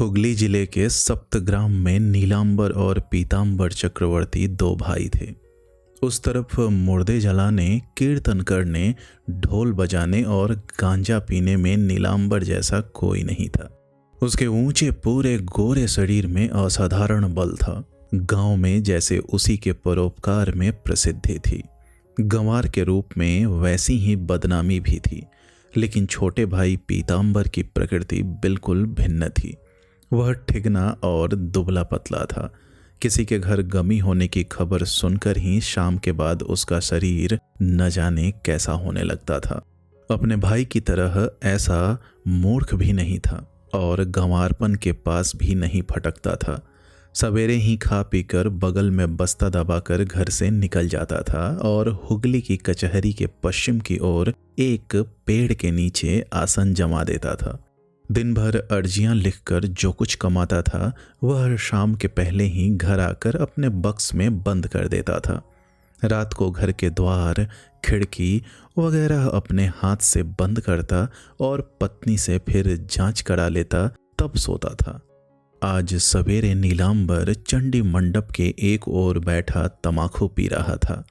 हुगली जिले के सप्तग्राम में नीलांबर और पीतांबर चक्रवर्ती दो भाई थे। उस तरफ मुर्दे जलाने, कीर्तन करने, ढोल बजाने और गांजा पीने में नीलांबर जैसा कोई नहीं था। उसके ऊंचे पूरे गोरे शरीर में असाधारण बल था। गांव में जैसे उसी के परोपकार में प्रसिद्धि थी, गंवार के रूप में वैसी ही बदनामी भी थी। लेकिन छोटे भाई पीतांबर की प्रकृति बिल्कुल भिन्न थी। वह ठिगना और दुबला पतला था। किसी के घर गमी होने की खबर सुनकर ही शाम के बाद उसका शरीर न जाने कैसा होने लगता था। अपने भाई की तरह ऐसा मूर्ख भी नहीं था और गंवारपन के पास भी नहीं फटकता था। सवेरे ही खा पीकर बगल में बस्ता दबाकर घर से निकल जाता था और हुगली की कचहरी के पश्चिम की ओर एक पेड़ के नीचे आसन जमा देता था। दिन भर अर्जियां लिखकर जो कुछ कमाता था वह शाम के पहले ही घर आकर अपने बक्स में बंद कर देता था। रात को घर के द्वार, खिड़की वगैरह अपने हाथ से बंद करता और पत्नी से फिर जांच करा लेता, तब सोता था। आज सवेरे नीलांबर चंडी मंडप के एक ओर बैठा तमाकू पी रहा था।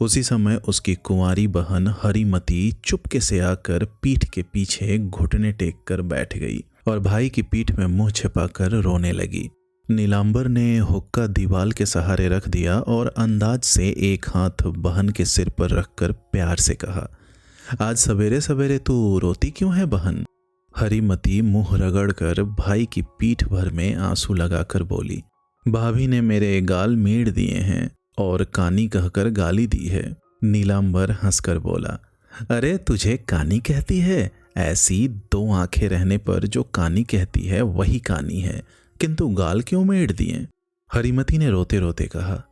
उसी समय उसकी कुंवारी बहन हरिमती चुपके से आकर पीठ के पीछे घुटने टेक कर बैठ गई और भाई की पीठ में मुंह छिपाकर रोने लगी। नीलांबर ने हुक्का दीवाल के सहारे रख दिया और अंदाज से एक हाथ बहन के सिर पर रखकर प्यार से कहा, आज सवेरे सवेरे तू रोती क्यों है बहन? हरिमती मुंह रगड़कर भाई की पीठ भर में आंसू लगाकर बोली, भाभी ने मेरे गाल मीड़ दिए हैं और कानी कहकर गाली दी है। नीलांबर हंसकर बोला, अरे तुझे कानी कहती है? ऐसी दो आंखें रहने पर जो कानी कहती है वही कानी है, किंतु गाल क्यों मेड़ दिए? हरिमती ने रोते रोते कहा,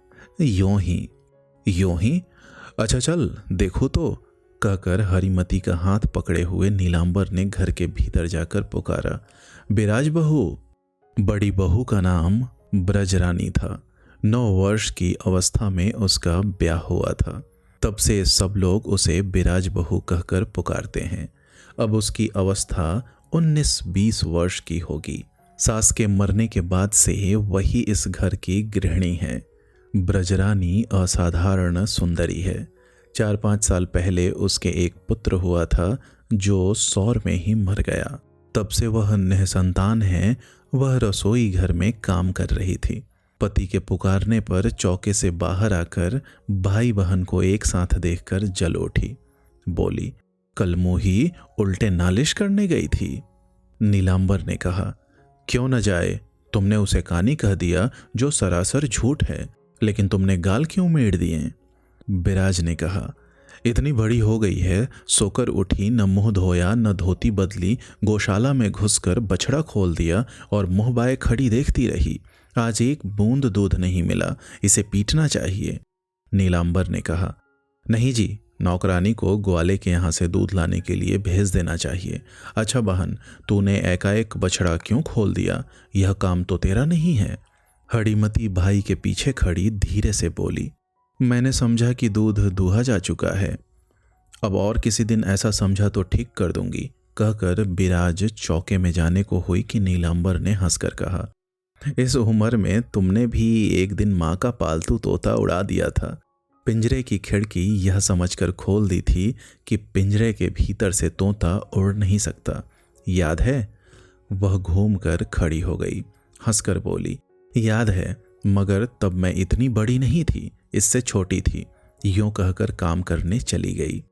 यूं ही? अच्छा चल देखो तो, कहकर हरिमती का हाथ पकड़े हुए नीलांबर ने घर के भीतर जाकर पुकारा, बिराज बहू। बड़ी बहू का नाम ब्रजरानी था। 9 वर्ष की अवस्था में उसका ब्याह हुआ था। तब से सब लोग उसे बिराज बहू कहकर पुकारते हैं। अब उसकी अवस्था 19-20 वर्ष की होगी। सास के मरने के बाद से वही इस घर की गृहिणी है। ब्रजरानी असाधारण सुंदरी है। 4-5 साल पहले उसके एक पुत्र हुआ था जो सौर में ही मर गया। तब से वह निसंतान है। वह रसोई घर में काम कर रही थी। पति के पुकारने पर चौके से बाहर आकर भाई बहन को एक साथ देखकर जल उठी। बोली, कल मोही उल्टे नालिश करने गई थी। नीलांबर ने कहा, क्यों न जाए? तुमने उसे कानी कह दिया जो सरासर झूठ है, लेकिन तुमने गाल क्यों मेड़ दिए? बिराज ने कहा, इतनी बड़ी हो गई है, सोकर उठी, न मुंह धोया न धोती बदली, गौशाला में घुसकर बछड़ा खोल दिया और मुंह बाए खड़ी देखती रही। आज एक बूंद दूध नहीं मिला, इसे पीटना चाहिए। नीलांबर ने कहा, नहीं जी, नौकरानी को ग्वाले के यहाँ से दूध लाने के लिए भेज देना चाहिए। अच्छा बहन, तूने एकाएक बछड़ा क्यों खोल दिया? यह काम तो तेरा नहीं है। हरिमती भाई के पीछे खड़ी धीरे से बोली, मैंने समझा कि दूध दूहा जा चुका है। अब और किसी दिन ऐसा समझा तो ठीक कर दूंगी, कहकर बिराज चौके में जाने को हुई कि नीलांबर ने हंसकर कहा, इस उम्र में तुमने भी एक दिन माँ का पालतू तोता उड़ा दिया था। पिंजरे की खिड़की यह समझकर खोल दी थी कि पिंजरे के भीतर से तोता उड़ नहीं सकता, याद है? वह घूमकर खड़ी हो गई, हंसकर बोली, याद है, मगर तब मैं इतनी बड़ी नहीं थी, इससे छोटी थी। यूं कहकर काम करने चली गई।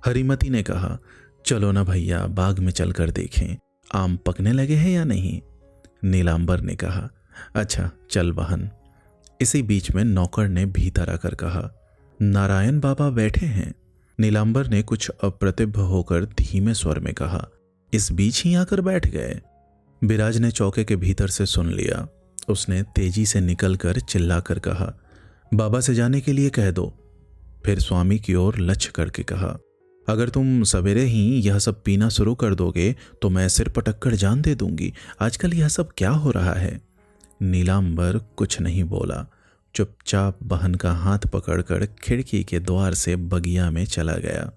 हरिमती ने कहा, चलो ना भैया, बाग में चलकर देखें आम पकने लगे हैं या नहीं। नीलांबर ने कहा, अच्छा चल बहन। इसी बीच में नौकर ने भीतर आकर कहा, नारायण बाबा बैठे हैं। नीलांबर ने कुछ अप्रतिभ होकर धीमे स्वर में कहा, इस बीच ही आकर बैठ गए। बिराज ने चौके के भीतर से सुन लिया। उसने तेजी से निकलकर चिल्लाकर कहा, बाबा से जाने के लिए कह दो। फिर स्वामी की ओर लक्ष्य करके कहा, अगर तुम सवेरे ही यह सब पीना शुरू कर दोगे तो मैं सिर पटक कर जान दे दूंगी। आजकल यह सब क्या हो रहा है? नीलांबर कुछ नहीं बोला, चुपचाप बहन का हाथ पकड़कर खिड़की के द्वार से बगिया में चला गया।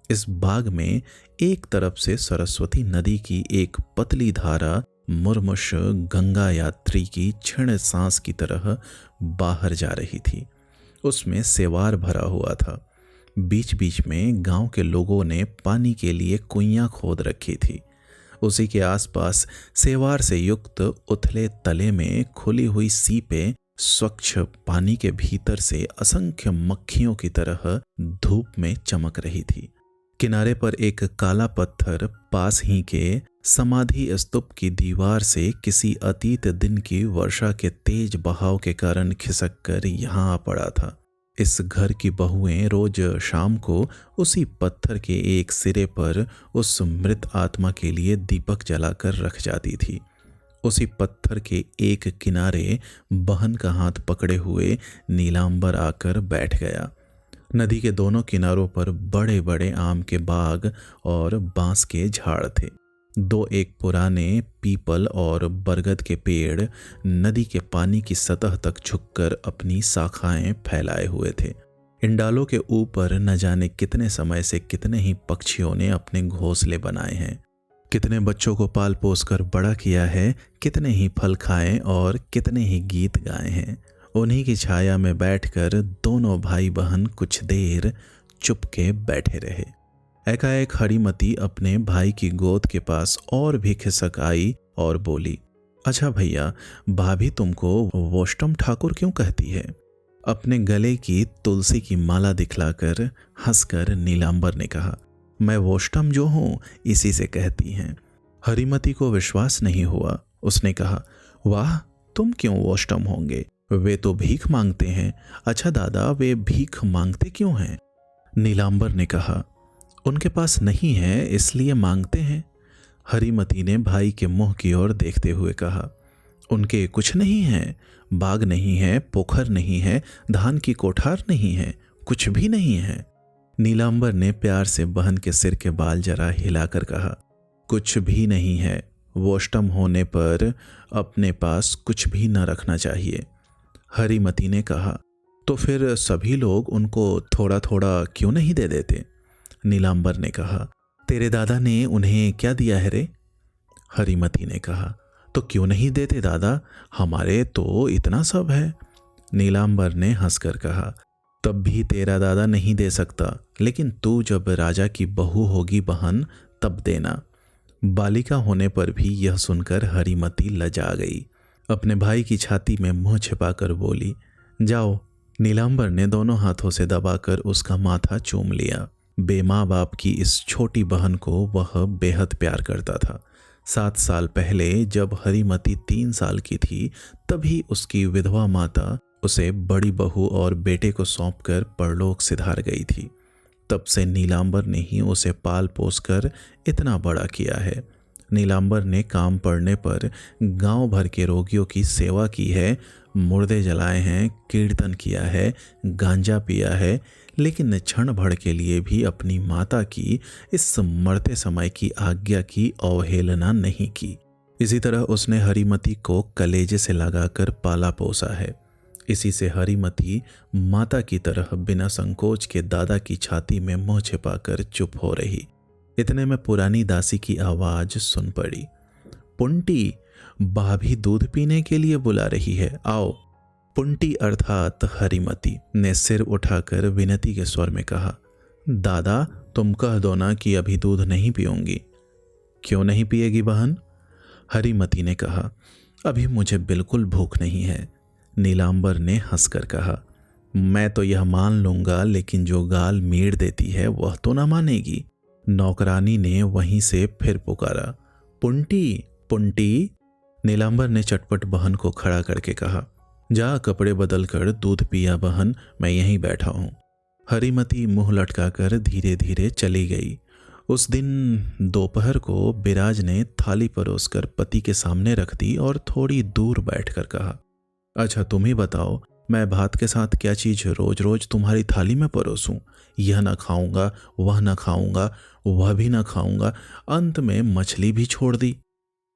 इस बाग में एक तरफ से सरस्वती नदी की एक पतली धारा मुर्मुष गंगा यात्री की क्षीण सांस की तरह बाहर जा रही थी। उसमें सेवार भरा हुआ था। बीच बीच में गांव के लोगों ने पानी के लिए कुइयां खोद रखी थी। उसी के आसपास सेवार से युक्त उथले तले में खुली हुई सीपें स्वच्छ पानी के भीतर से असंख्य मक्खियों की तरह धूप में चमक रही थी। किनारे पर एक काला पत्थर पास ही के समाधि स्तूप की दीवार से किसी अतीत दिन की वर्षा के तेज बहाव के कारण खिसक कर यहाँ आ पड़ा था। इस घर की बहुएं रोज शाम को उसी पत्थर के एक सिरे पर उस मृत आत्मा के लिए दीपक जलाकर रख जाती थी। उसी पत्थर के एक किनारे बहन का हाथ पकड़े हुए नीलांबर आकर बैठ गया। नदी के दोनों किनारों पर बड़े बड़े आम के बाग और बांस के झाड़ थे। दो एक पुराने पीपल और बरगद के पेड़ नदी के पानी की सतह तक झुककर अपनी शाखाएं फैलाए हुए थे। इन डालों के ऊपर न जाने कितने समय से कितने ही पक्षियों ने अपने घोंसले बनाए हैं, कितने बच्चों को पाल पोस कर बड़ा किया है, कितने ही फल खाए और कितने ही गीत गाए हैं। उन्हीं की छाया में बैठकर दोनों भाई बहन कुछ देर चुपके बैठे रहे। एकाएक हरिमती अपने भाई की गोद के पास और भी खिसक आई और बोली, अच्छा भैया, भाभी तुमको वोष्टम ठाकुर क्यों कहती है? अपने गले की तुलसी की माला दिखलाकर हंसकर नीलांबर ने कहा, मैं वोष्टम जो हूं इसी से कहती हैं। हरिमती को विश्वास नहीं हुआ। उसने कहा, वाह, तुम क्यों वोष्टम होंगे? वे तो भीख मांगते हैं। अच्छा दादा, वे भीख मांगते क्यों हैं? नीलांबर ने कहा, उनके पास नहीं है इसलिए मांगते हैं। हरिमती ने भाई के मुंह की ओर देखते हुए कहा, उनके कुछ नहीं है, बाग नहीं है, पोखर नहीं है, धान की कोठार नहीं है, कुछ भी नहीं है। नीलांबर ने प्यार से बहन के सिर के बाल जरा हिलाकर कहा, कुछ भी नहीं है। वोष्टम होने पर अपने पास कुछ भी न रखना चाहिए। हरिमती ने कहा, तो फिर सभी लोग उनको थोड़ा थोड़ा क्यों नहीं दे देते? नीलांबर ने कहा, तेरे दादा ने उन्हें क्या दिया है रे? हरिमती ने कहा, तो क्यों नहीं देते दादा, हमारे तो इतना सब है। नीलांबर ने हंसकर कहा, तब भी तेरा दादा नहीं दे सकता, लेकिन तू जब राजा की बहू होगी बहन तब देना। बालिका होने पर भी यह सुनकर हरिमती लजा गई। अपने भाई की छाती में मुंह छिपाकर बोली, जाओ। नीलांबर ने दोनों हाथों से दबाकर उसका माथा चूम लिया। बेमाँ बाप की इस छोटी बहन को वह बेहद प्यार करता था। 7 साल पहले जब हरिमती 3 साल की थी, तभी उसकी विधवा माता उसे बड़ी बहू और बेटे को सौंपकर परलोक सिधार गई थी। तब से नीलांबर ने ही उसे पाल पोस कर इतना बड़ा किया है। नीलांबर ने काम पड़ने पर गांव भर के रोगियों की सेवा की है, मुर्दे जलाए हैं, कीर्तन किया है, गांजा पिया है, लेकिन क्षण भर के लिए भी अपनी माता की इस मरते समय की आज्ञा की अवहेलना नहीं की। इसी तरह उसने हरिमती को कलेजे से लगाकर पाला पोसा है। इसी से हरिमती माता की तरह बिना संकोच के दादा की छाती में मुंह छिपाकर चुप हो रही। इतने में पुरानी दासी की आवाज सुन पड़ी, पुंटी, भाभी दूध पीने के लिए बुला रही है, आओ। पुंटी अर्थात हरिमती ने सिर उठाकर विनती के स्वर में कहा, दादा, तुम कह दो ना कि अभी दूध नहीं पीऊंगी। क्यों नहीं पिएगी बहन? हरिमती ने कहा, अभी मुझे बिल्कुल भूख नहीं है। नीलांबर ने हंसकर कहा, मैं तो यह मान लूंगा, लेकिन जो गाल मीड़ देती है वह तो ना मानेगी। नौकरानी ने वहीं से फिर पुकारा, पुंटी, पुंटी। नीलांबर ने चटपट बहन को खड़ा करके कहा, जा कपड़े बदल कर दूध पिया बहन, मैं यहीं बैठा हूं। हरिमती मुंह लटकाकर धीरे धीरे चली गई। उस दिन दोपहर को बिराज ने थाली परोसकर पति के सामने रख दी और थोड़ी दूर बैठकर कहा, अच्छा तुम ही बताओ, मैं भात के साथ क्या चीज रोज रोज तुम्हारी थाली में परोसूं? यह न खाऊंगा, वह न खाऊंगा, वह भी न खाऊंगा, अंत में मछली भी छोड़ दी।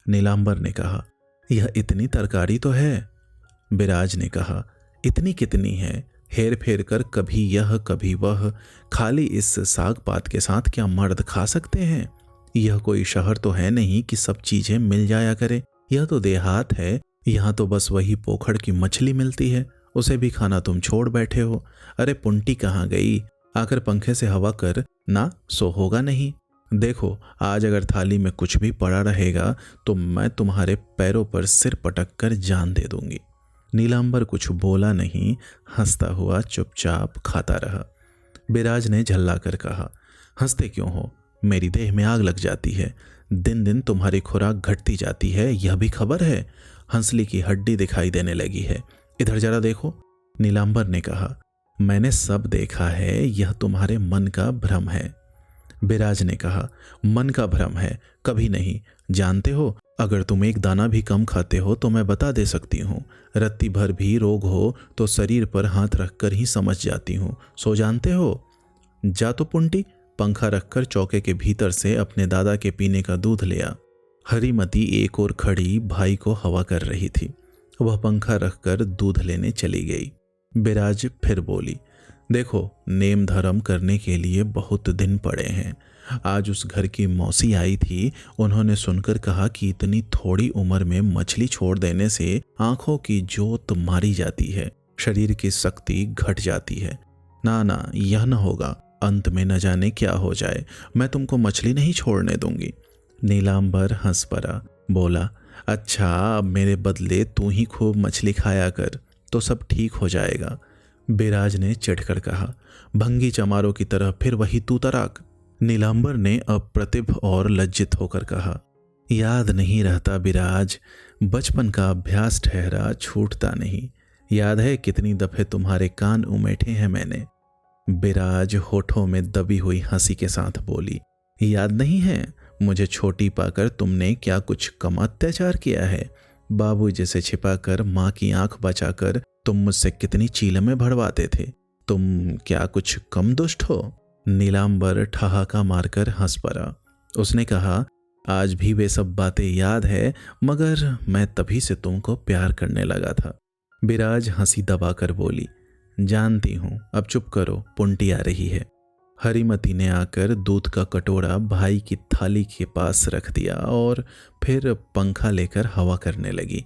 नीलांबर ने कहा, यह इतनी तरकारी तो है। बिराज ने कहा, इतनी कितनी है, हेर फेर कर कभी यह कभी वह, खाली इस साग पात के साथ क्या मर्द खा सकते हैं? यह कोई शहर तो है नहीं कि सब चीजें मिल जाया करे। यह तो देहात है, यहाँ तो बस वही पोखर की मछली मिलती है, उसे भी खाना तुम छोड़ बैठे हो। अरे पुंटी कहाँ गई? आकर पंखे से हवा कर ना, सो होगा नहीं। देखो आज अगर थाली में कुछ भी पड़ा रहेगा तो मैं तुम्हारे पैरों पर सिर पटक कर जान दे दूंगी। नीलांबर कुछ बोला नहीं, हंसता हुआ चुपचाप खाता रहा। बिराज ने झल्ला कर कहा, हंसते क्यों हो? मेरी देह में आग लग जाती है। दिन दिन तुम्हारी खुराक घटती जाती है, यह भी खबर है। हंसली की हड्डी दिखाई देने लगी है, इधर जरा देखो। नीलांबर ने कहा, मैंने सब देखा है, यह तुम्हारे मन का भ्रम है। बिराज ने कहा, मन का भ्रम है, कभी नहीं। जानते हो, अगर तुम एक दाना भी कम खाते हो तो मैं बता दे सकती हूँ। रत्ती भर भी रोग हो तो शरीर पर हाथ रखकर ही समझ जाती हूँ। सो जानते हो? जा तो पुंटी, पंखा रखकर चौके के भीतर से अपने दादा के पीने का दूध ले आ। हरीमती एक और खड़ी भाई को हवा कर रही थी। वह पंखा रखकर दूध लेने चली गई। बिराज फिर बोली, देखो नेम धर्म करने के लिए बहुत दिन पड़े हैं। आज उस घर की मौसी आई थी, उन्होंने सुनकर कहा कि इतनी थोड़ी उम्र में मछली छोड़ देने से आंखों की जोत मारी जाती है, शरीर की शक्ति घट जाती है। ना ना, यह न होगा, अंत में न जाने क्या हो जाए। मैं तुमको मछली नहीं छोड़ने दूंगी। नीलांबर हंस पड़ा, बोला, अच्छा अब मेरे बदले तू ही खूब मछली खाया कर तो सब ठीक हो जाएगा। बिराज ने चिढ़कर कहा, भंगी चमारों की तरह फिर वही तू तराक। नीलांबर ने अप्रतिभ और लज्जित होकर कहा, याद नहीं रहता बिराज, बचपन का अभ्यास ठहरा छूटता नहीं। याद है कितनी दफे तुम्हारे कान उमेठे हैं मैंने। बिराज होठों में दबी हुई हंसी के साथ बोली, याद नहीं है? मुझे छोटी पाकर तुमने क्या कुछ कम अत्याचार किया है? बाबूजी से छिपाकर माँ की आंख बचाकर तुम मुझसे कितनी चीलमें भरवाते थे। तुम क्या कुछ कम दुष्ट हो? नीलांबर ठहाका मारकर हंस पड़ा। उसने कहा, आज भी वे सब बातें याद है, मगर मैं तभी से तुमको प्यार करने लगा था। बिराज हंसी दबाकर बोली, जानती हूँ, अब चुप करो, पुंटी आ रही है। हरीमती ने आकर दूध का कटोरा भाई की थाली के पास रख दिया और फिर पंखा लेकर हवा करने लगी।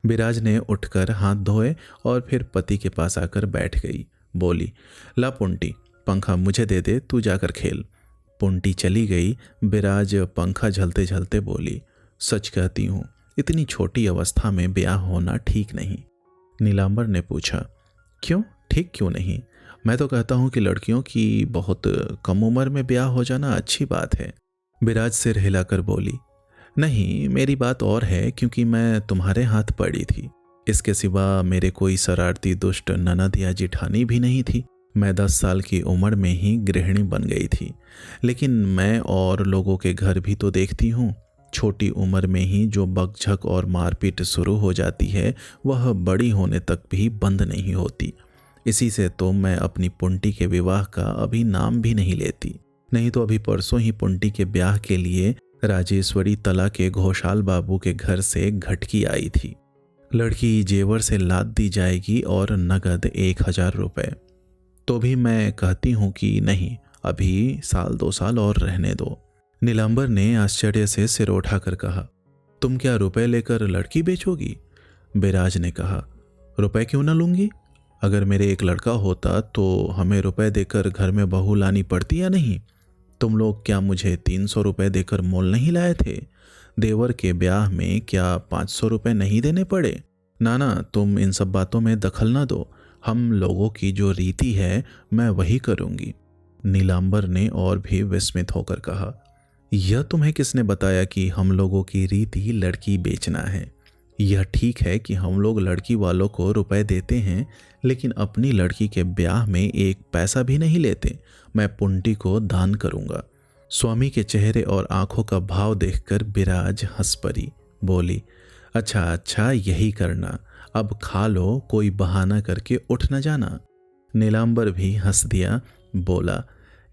बिराज ने उठकर हाथ धोए और फिर पति के पास आकर बैठ गई। बोली, ला पुंटी, पंखा मुझे दे दे, तू जाकर खेल। पुंटी चली गई। बिराज पंखा झलते झलते बोली, सच कहती हूँ, इतनी छोटी अवस्था में ब्याह होना ठीक नहीं। नीलांबर ने पूछा, क्यों ठीक क्यों नहीं? मैं तो कहता हूँ कि लड़कियों की बहुत कम उम्र में ब्याह हो जाना अच्छी बात है। बिराज सिर हिलाकर बोली, नहीं, मेरी बात और है, क्योंकि मैं तुम्हारे हाथ पड़ी थी। इसके सिवा मेरे कोई शरारती दुष्ट ननद या जिठानी भी नहीं थी। मैं 10 साल की उम्र में ही गृहिणी बन गई थी। लेकिन मैं और लोगों के घर भी तो देखती हूँ, छोटी उम्र में ही जो बकझक और मारपीट शुरू हो जाती है वह बड़ी होने तक भी बंद नहीं होती। इसी से तो मैं अपनी पुंटी के विवाह का अभी नाम भी नहीं लेती। नहीं तो अभी परसों ही पुंटी के ब्याह के लिए राजेश्वरी तला के घोषाल बाबू के घर से घटकी आई थी। लड़की जेवर से लाद दी जाएगी और नगद 1000 रुपए। तो भी मैं कहती हूँ कि नहीं, अभी 1-2 साल और रहने दो। नीलांबर ने आश्चर्य से सिर उठाकर कहा, तुम क्या रुपए लेकर लड़की बेचोगी? बिराज ने कहा, रुपए क्यों न लूंगी? अगर मेरे एक लड़का होता तो हमें रुपए देकर घर में बहू लानी पड़ती या नहीं? तुम लोग क्या मुझे 300 रुपए देकर मोल नहीं लाए थे? देवर के ब्याह में क्या 500 रुपए नहीं देने पड़े? नाना, तुम इन सब बातों में दखल ना दो। हम लोगों की जो रीति है मैं वही करूंगी। नीलांबर ने और भी विस्मित होकर कहा, यह तुम्हें किसने बताया कि हम लोगों की रीति लड़की बेचना है? यह ठीक है कि हम लोग लड़की वालों को रुपए देते हैं, लेकिन अपनी लड़की के ब्याह में एक पैसा भी नहीं लेते। मैं पुंटी को दान करूंगा। स्वामी के चेहरे और आंखों का भाव देखकर बिराज हंस पड़ी। बोली, अच्छा अच्छा, यही करना। अब खा लो, कोई बहाना करके उठ न जाना। नीलांबर भी हंस दिया। बोला,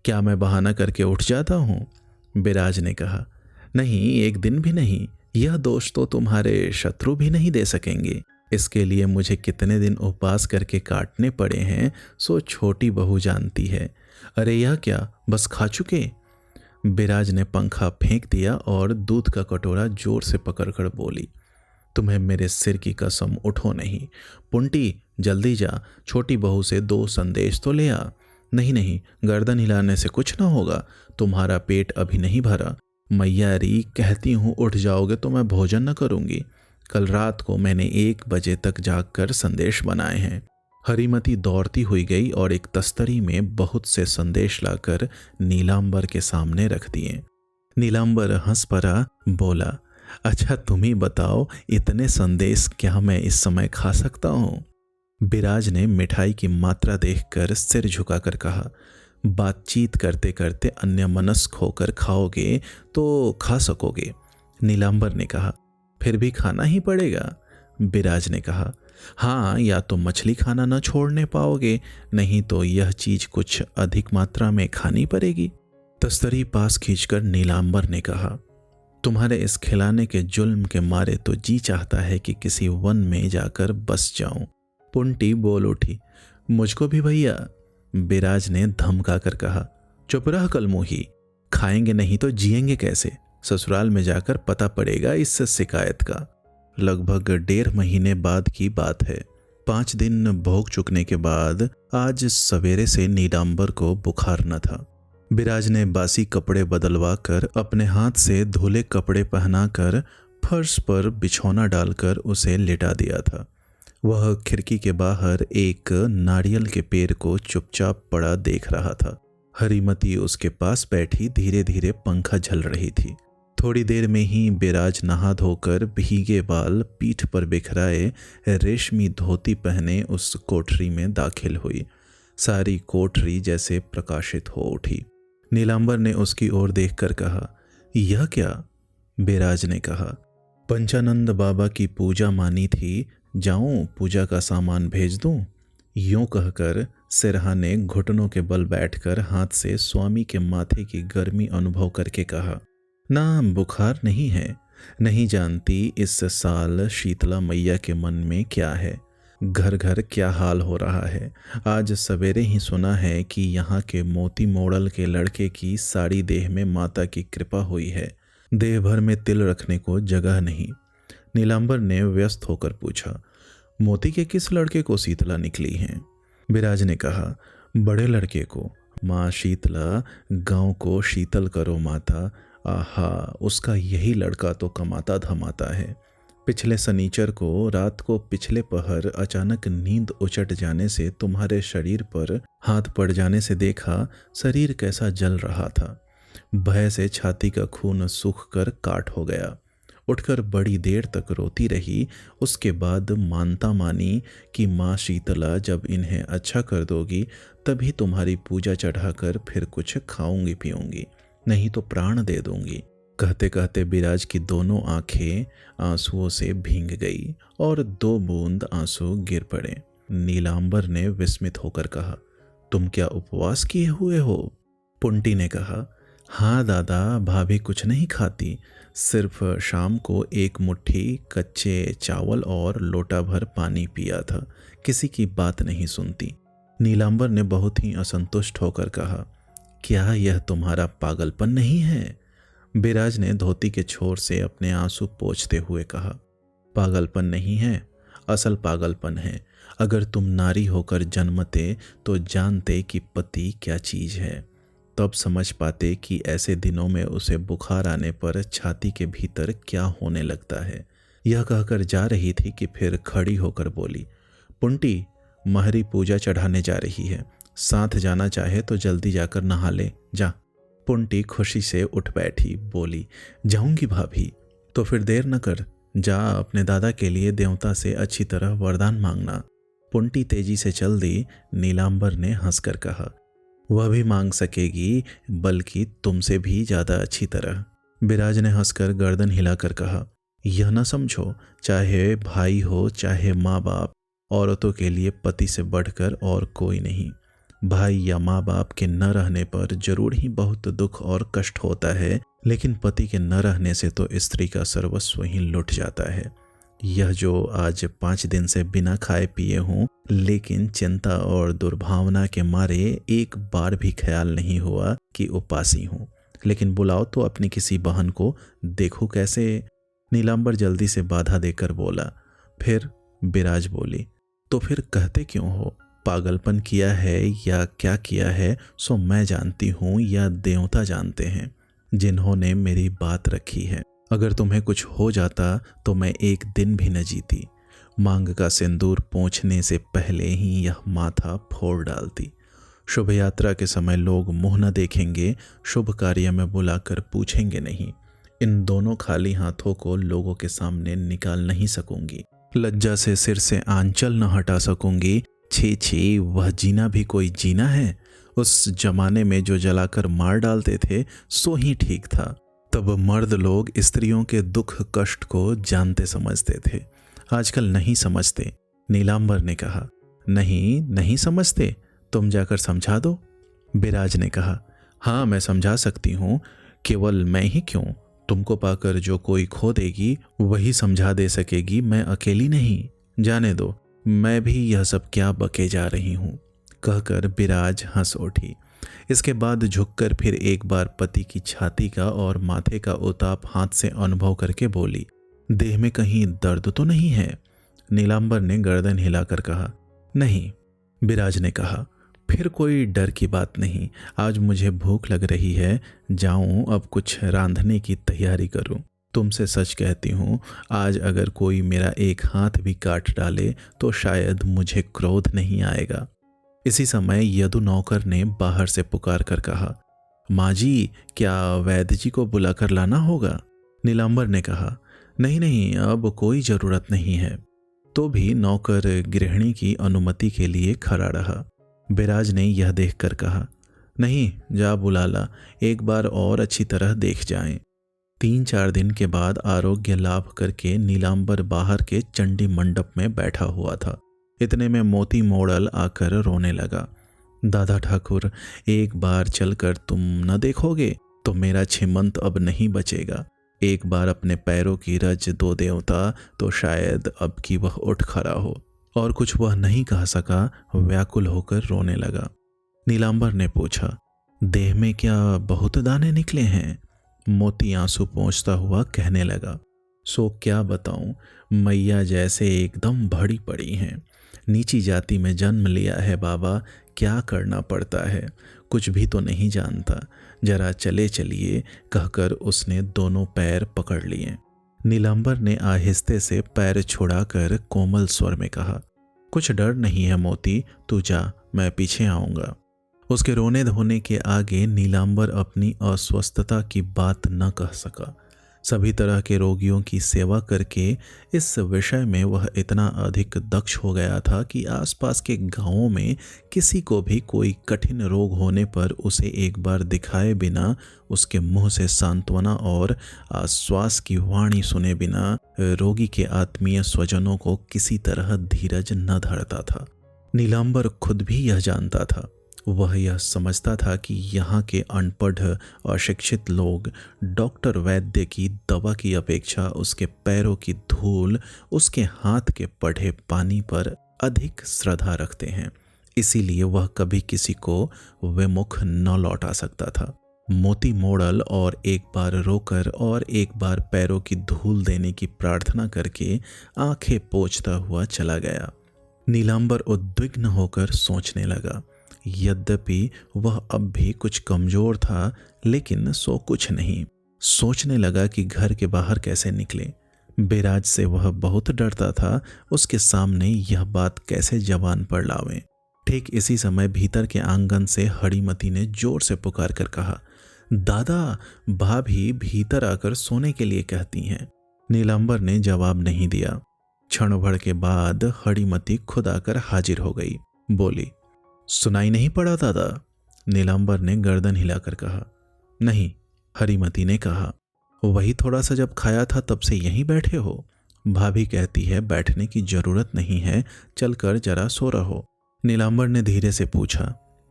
क्या मैं बहाना करके उठ जाता हूँ? बिराज ने कहा, नहीं, एक दिन भी नहीं। यह दोष तो तुम्हारे शत्रु भी नहीं दे सकेंगे। इसके लिए मुझे कितने दिन उपवास करके काटने पड़े हैं सो छोटी बहू जानती है। अरे यह क्या, बस खा चुके? बिराज ने पंखा फेंक दिया और दूध का कटोरा जोर से पकड़कर बोली, तुम्हें मेरे सिर की कसम, उठो नहीं। पुंटी, जल्दी जा, छोटी बहू से 2 संदेश तो ले आ। नहीं नहीं, गर्दन हिलाने से कुछ ना होगा, तुम्हारा पेट अभी नहीं भरा। मैयारी, कहती हूँ उठ जाओगे तो मैं भोजन न करूँगी। कल रात को मैंने 1 बजे तक जागकर संदेश बनाए हैं। हरिमती दौड़ती हुई गई और एक तस्तरी में बहुत से संदेश लाकर नीलांबर के सामने रख दिए। नीलांबर हंस पड़ा, बोला, अच्छा तुम ही बताओ, इतने संदेश क्या मैं इस समय खा सकता हूँ? बिराज ने मिठाई की मात्रा देखकर सिर झुकाकर कहा, बातचीत करते करते अन्यमनस्क होकर खाओगे तो खा सकोगे। नीलांबर ने कहा, फिर भी खाना ही पड़ेगा। बिराज ने कहा, हाँ, या तो मछली खाना न छोड़ने पाओगे, नहीं तो यह चीज कुछ अधिक मात्रा में खानी पड़ेगी। तस्तरी पास खींचकर नीलांबर ने कहा, तुम्हारे इस खिलाने के जुल्म के मारे तो जी चाहता है कि किसी वन में जाकर बस जाऊं। पुंटी बोल उठी, मुझको भी भैया। बिराज ने धमका कर कहा, चुप रह कलमुही, खाएंगे नहीं तो जिएंगे कैसे? ससुराल में जाकर पता पड़ेगा इस शिकायत का। लगभग 1.5 महीने बाद की बात है। 5 दिन भोग चुकने के बाद आज सवेरे से नीलांबर को बुखार न था। बिराज ने बासी कपड़े बदलवा कर, अपने हाथ से धुले कपड़े पहनाकर फर्श पर बिछौना डालकर उसे लिटा दिया था। वह खिड़की के बाहर एक नारियल के पेड़ को चुपचाप पड़ा देख रहा था। हरिमती उसके पास बैठी धीरे धीरे पंखा झल रही थी। थोड़ी देर में ही बिराज नहा धोकर भीगे बाल पीठ पर बिखराए रेशमी धोती पहने उस कोठरी में दाखिल हुई। सारी कोठरी जैसे प्रकाशित हो उठी। नीलांबर ने उसकी ओर देखकर कहा, यह क्या? बिराज ने कहा, पंचानंद बाबा की पूजा मानी थी, जाऊं पूजा का सामान भेज दूं? यूं कहकर सिरहा ने घुटनों के बल बैठकर हाथ से स्वामी के माथे की गर्मी अनुभव करके कहा, ना बुखार नहीं है। नहीं जानती इस साल शीतला मैया के मन में क्या है। घर घर क्या हाल हो रहा है। आज सवेरे ही सुना है कि यहाँ के मोती मोड़ल के लड़के की साड़ी देह में माता की कृपा हुई है। देह भर में तिल रखने को जगह नहीं। नीलांबर ने व्यस्त होकर पूछा, मोती के किस लड़के को शीतला निकली हैं? बिराज ने कहा, बड़े लड़के को। माँ शीतला, गांव को शीतल करो माता। आहा, उसका यही लड़का तो कमाता धमाता है। पिछले शनिचर को रात को पिछले पहर अचानक नींद उचट जाने से तुम्हारे शरीर पर हाथ पड़ जाने से देखा शरीर कैसा जल रहा था। भय से छाती का खून सूख कर काट हो गया। उठकर बड़ी देर तक रोती रही। उसके बाद मानता मानी कि माँ शीतला जब इन्हें अच्छा कर दोगी तभी तुम्हारी पूजा चढ़ाकर फिर कुछ खाऊंगी पीऊंगी, नहीं तो प्राण दे दूंगी। कहते कहते बिराज की दोनों आंखें आंसुओं से भींग गई और 2 बूंद आंसू गिर पड़े। नीलांबर ने विस्मित होकर कहा, तुम क्या उपवास किए हुए हो? पुंटी ने कहा, हाँ दादा, भाभी कुछ नहीं खाती, सिर्फ शाम को 1 मुट्ठी कच्चे चावल और लोटा भर पानी पिया था, किसी की बात नहीं सुनती। नीलांबर ने बहुत ही असंतुष्ट होकर कहा, क्या यह तुम्हारा पागलपन नहीं है? बिराज ने धोती के छोर से अपने आंसू पोंछते हुए कहा, पागलपन नहीं है, असल पागलपन है। अगर तुम नारी होकर जन्मते तो जानते कि पति क्या चीज है, तब समझ पाते कि ऐसे दिनों में उसे बुखार आने पर छाती के भीतर क्या होने लगता है। यह कहकर जा रही थी कि फिर खड़ी होकर बोली, पुंटी, महरी पूजा चढ़ाने जा रही है, साथ जाना चाहे तो जल्दी जाकर नहा ले, जा। पुंटी खुशी से उठ बैठी, बोली, जाऊंगी भाभी। तो फिर देर न कर, जा अपने दादा के लिए देवता से अच्छी तरह वरदान मांगना। पुंटी तेजी से चल दी। नीलांबर ने हंसकर कहा, वह भी मांग सकेगी, बल्कि तुमसे भी ज्यादा अच्छी तरह। बिराज ने हंसकर गर्दन हिलाकर कहा, यह न समझो, चाहे भाई हो चाहे माँ बाप, औरतों के लिए पति से बढ़कर और कोई नहीं। भाई या माँ बाप के न रहने पर जरूर ही बहुत दुख और कष्ट होता है, लेकिन पति के न रहने से तो स्त्री का सर्वस्व ही लुट जाता है। यह जो आज 5 दिन से बिना खाए पिए हूँ, लेकिन चिंता और दुर्भावना के मारे एक बार भी ख्याल नहीं हुआ कि उपासी हूँ। लेकिन बुलाओ तो अपनी किसी बहन को, देखो कैसे। नीलांबर जल्दी से बाधा देकर बोला। फिर विराज बोली, तो फिर कहते क्यों हो? पागलपन किया है या क्या किया है सो मैं जानती हूँ या देवता जानते हैं जिन्होंने मेरी बात रखी है। अगर तुम्हें कुछ हो जाता तो मैं एक दिन भी न जीती। मांग का सिंदूर पोंछने से पहले ही यह माथा फोड़ डालती। शुभ यात्रा के समय लोग मुंह न देखेंगे, शुभ कार्य में बुलाकर पूछेंगे नहीं। इन दोनों खाली हाथों को लोगों के सामने निकाल नहीं सकूंगी। लज्जा से सिर से आंचल न हटा सकूंगी। छी छी, वह जीना भी कोई जीना है? उस जमाने में जो जलाकर मार डालते थे सो ही ठीक था। तब मर्द लोग स्त्रियों के दुख कष्ट को जानते समझते थे, आजकल नहीं समझते। नीलांबर ने कहा। नहीं नहीं समझते, तुम जाकर समझा दो। विराज ने कहा। हाँ, मैं समझा सकती हूँ, केवल मैं ही क्यों, तुमको पाकर जो कोई खो देगी वही समझा दे सकेगी, मैं अकेली नहीं। जाने दो, मैं भी यह सब क्या बके जा रही हूँ, कहकर विराज हंस उठी। इसके बाद झुककर फिर एक बार पति की छाती का और माथे का उताप हाथ से अनुभव करके बोली, देह में कहीं दर्द तो नहीं है? नीलांबर ने गर्दन हिलाकर कहा, नहीं। विराज ने कहा, फिर कोई डर की बात नहीं। आज मुझे भूख लग रही है, जाऊं अब कुछ रांधने की तैयारी करूं। तुमसे सच कहती हूँ, आज अगर कोई मेरा एक हाथ भी काट डाले तो शायद मुझे क्रोध नहीं आएगा। इसी समय यदु नौकर ने बाहर से पुकार कर कहा, माँ जी, क्या वैद्य जी को बुलाकर लाना होगा? नीलांबर ने कहा, नहीं नहीं, अब कोई जरूरत नहीं है। तो भी नौकर गृहिणी की अनुमति के लिए खड़ा रहा। विराज ने यह देखकर कहा, नहीं, जा बुला ला, एक बार और अच्छी तरह देख जाएं। 3-4 दिन के बाद आरोग्य लाभ करके नीलांबर बाहर के चंडी मंडप में बैठा हुआ था। इतने में मोती मोड़ल आकर रोने लगा। दादा ठाकुर, एक बार चलकर तुम न देखोगे तो मेरा छिमंत अब नहीं बचेगा। एक बार अपने पैरों की रज दो देवता, तो शायद अब की वह उठ खड़ा हो। और कुछ वह नहीं कह सका, व्याकुल होकर रोने लगा। नीलांबर ने पूछा, देह में क्या बहुत दाने निकले हैं? मोती आंसू पोंछता हुआ कहने लगा, सो क्या बताऊं, मैया जैसे एकदम भड़ी पड़ी हैं। नीची जाति में जन्म लिया है बाबा, क्या करना पड़ता है, कुछ भी तो नहीं जानता। जरा चले चलिए, कहकर उसने दोनों पैर पकड़ लिए। नीलांबर ने आहिस्ते से पैर छुड़ाकर कोमल स्वर में कहा, कुछ डर नहीं है मोती, तू जा, मैं पीछे आऊंगा। उसके रोने धोने के आगे नीलांबर अपनी अस्वस्थता की बात न कह सका। सभी तरह के रोगियों की सेवा करके इस विषय में वह इतना अधिक दक्ष हो गया था कि आसपास के गांवों में किसी को भी कोई कठिन रोग होने पर उसे एक बार दिखाए बिना, उसके मुंह से सांत्वना और आश्वास की वाणी सुने बिना रोगी के आत्मीय स्वजनों को किसी तरह धीरज न धरता था। नीलांबर खुद भी यह जानता था। वह यह समझता था कि यहाँ के अनपढ़ अशिक्षित लोग डॉक्टर वैद्य की दवा की अपेक्षा उसके पैरों की धूल, उसके हाथ के पढ़े पानी पर अधिक श्रद्धा रखते हैं। इसीलिए वह कभी किसी को विमुख न लौटा सकता था। मोती मोड़ल और एक बार रोकर और एक बार पैरों की धूल देने की प्रार्थना करके आंखें पोंछता हुआ चला गया। नीलांबर उद्विग्न होकर सोचने लगा। यद्यपि वह अब भी कुछ कमजोर था, लेकिन सो कुछ नहीं। सोचने लगा कि घर के बाहर कैसे निकले। विराज से वह बहुत डरता था, उसके सामने यह बात कैसे जबान पर लावे। ठीक इसी समय भीतर के आंगन से हरिमती ने जोर से पुकार कर कहा, दादा, भाभी भीतर आकर सोने के लिए कहती हैं। नीलांबर ने जवाब नहीं दिया। क्षण भर के बाद हरिमती खुद आकर हाजिर हो गई। बोली, सुनाई नहीं पड़ा दादा? नीलांबर ने गर्दन हिलाकर कहा। नहीं, हरिमती ने कहा। वही थोड़ा सा जब खाया था तब से यहीं बैठे हो? भाभी कहती है बैठने की जरूरत नहीं है, चलकर जरा सो रहो। नीलांबर ने धीरे से पूछा,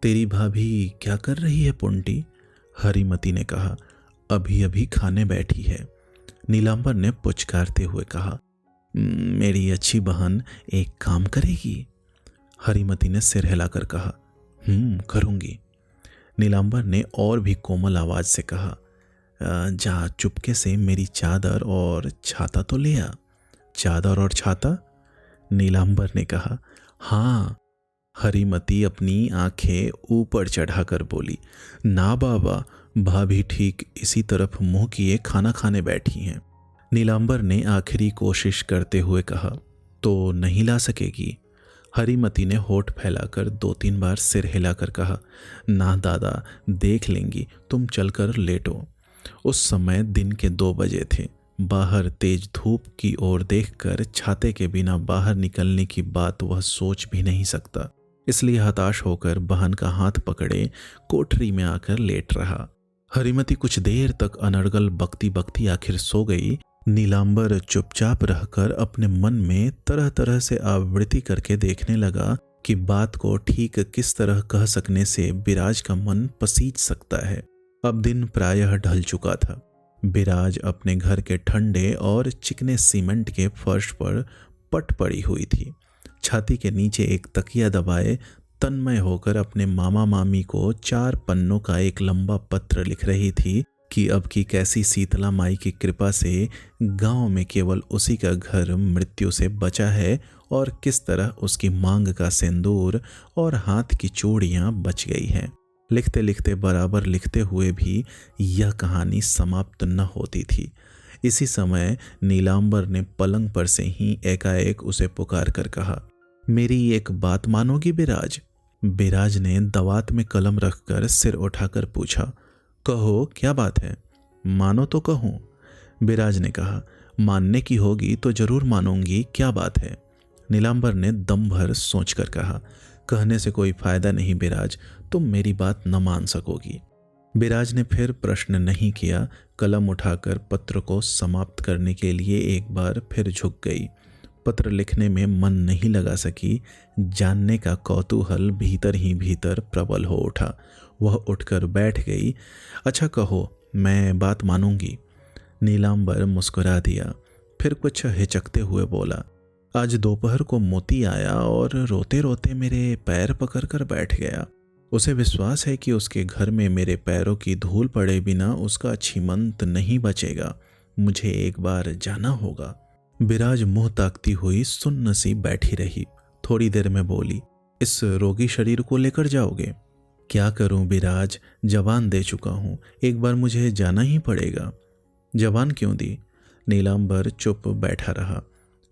तेरी भाभी क्या कर रही है पुंटी? हरिमती ने कहा, अभी अभी खाने बैठी है। नीलांबर ने पुचकारते हुए कहा, मेरी अच्छी बहन एक काम करेगी? हरिमती ने सिर हिलाकर कहा, करूंगी। नीलांबर ने और भी कोमल आवाज से कहा, जा चुपके से मेरी चादर और छाता तो ले आ। चादर और छाता? नीलांबर ने कहा। हाँ। हरीमती अपनी आंखें ऊपर चढ़ाकर बोली। ना बाबा, भाभी ठीक इसी तरफ मुंह किए खाना खाने बैठी हैं। नीलांबर ने आखिरी कोशिश करते हुए कहा। तो नहीं ला सकेगी? हरीमती ने होठ फैलाकर 2-3 बार सिर हिलाकर कहा। ना दादा, देख लेंगी, तुम चलकर लेटो। उस समय दिन के 2 बजे थे। बाहर तेज धूप की ओर देखकर छाते के बिना बाहर निकलने की बात वह सोच भी नहीं सकता, इसलिए हताश होकर बहन का हाथ पकड़े कोठरी में आकर लेट रहा। हरीमती कुछ देर तक अनर्गल बकती बकती आखिर सो गई। नीलांबर चुपचाप रहकर अपने मन में तरह तरह से आवृत्ति करके देखने लगा कि बात को ठीक किस तरह कह सकने से बिराज का मन पसीज सकता है। अब दिन प्रायः ढल चुका था। बिराज अपने घर के ठंडे और चिकने सीमेंट के फर्श पर पट पड़ी हुई थी। छाती के नीचे एक तकिया दबाए तन्मय होकर अपने मामा मामी को 4 पन्नों का एक लंबा पत्र लिख रही थी कि अब की कैसी शीतला माई की कृपा से गांव में केवल उसी का घर मृत्यु से बचा है और किस तरह उसकी मांग का सिंदूर और हाथ की चूड़ियां बच गई हैं। लिखते लिखते बराबर लिखते हुए भी यह कहानी समाप्त न होती थी। इसी समय नीलांबर ने पलंग पर से ही एकाएक उसे पुकार कर कहा। मेरी एक बात मानोगी बिराज? बिराज ने दवात में कलम रखकर सिर उठाकर पूछा। कहो, क्या बात है? मानो तो कहूँ। बिराज ने कहा। मानने की होगी तो जरूर मानूंगी, क्या बात है? नीलांबर ने दम भर सोचकर कहा। कहने से कोई फायदा नहीं बिराज, तुम मेरी बात न मान सकोगी। बिराज ने फिर प्रश्न नहीं किया। कलम उठाकर पत्र को समाप्त करने के लिए एक बार फिर झुक गई। पत्र लिखने में मन नहीं लगा सकी। जानने का कौतूहल भीतर ही भीतर प्रबल हो उठा। वह उठकर बैठ गई। अच्छा कहो, मैं बात मानूंगी। नीलांबर मुस्कुरा दिया, फिर कुछ हिचकते हुए बोला। आज दोपहर को मोती आया और रोते रोते मेरे पैर पकड़कर बैठ गया। उसे विश्वास है कि उसके घर में मेरे पैरों की धूल पड़े बिना उसका छीमंत नहीं बचेगा। मुझे एक बार जाना होगा। बिराज मुंह ताकती हुई सुन्न सी बैठी रही। थोड़ी देर में बोली। इस रोगी शरीर को लेकर जाओगे? क्या करूं बिराज, जबान दे चुका हूं, एक बार मुझे जाना ही पड़ेगा। जबान क्यों दी? नीलांबर चुप बैठा रहा।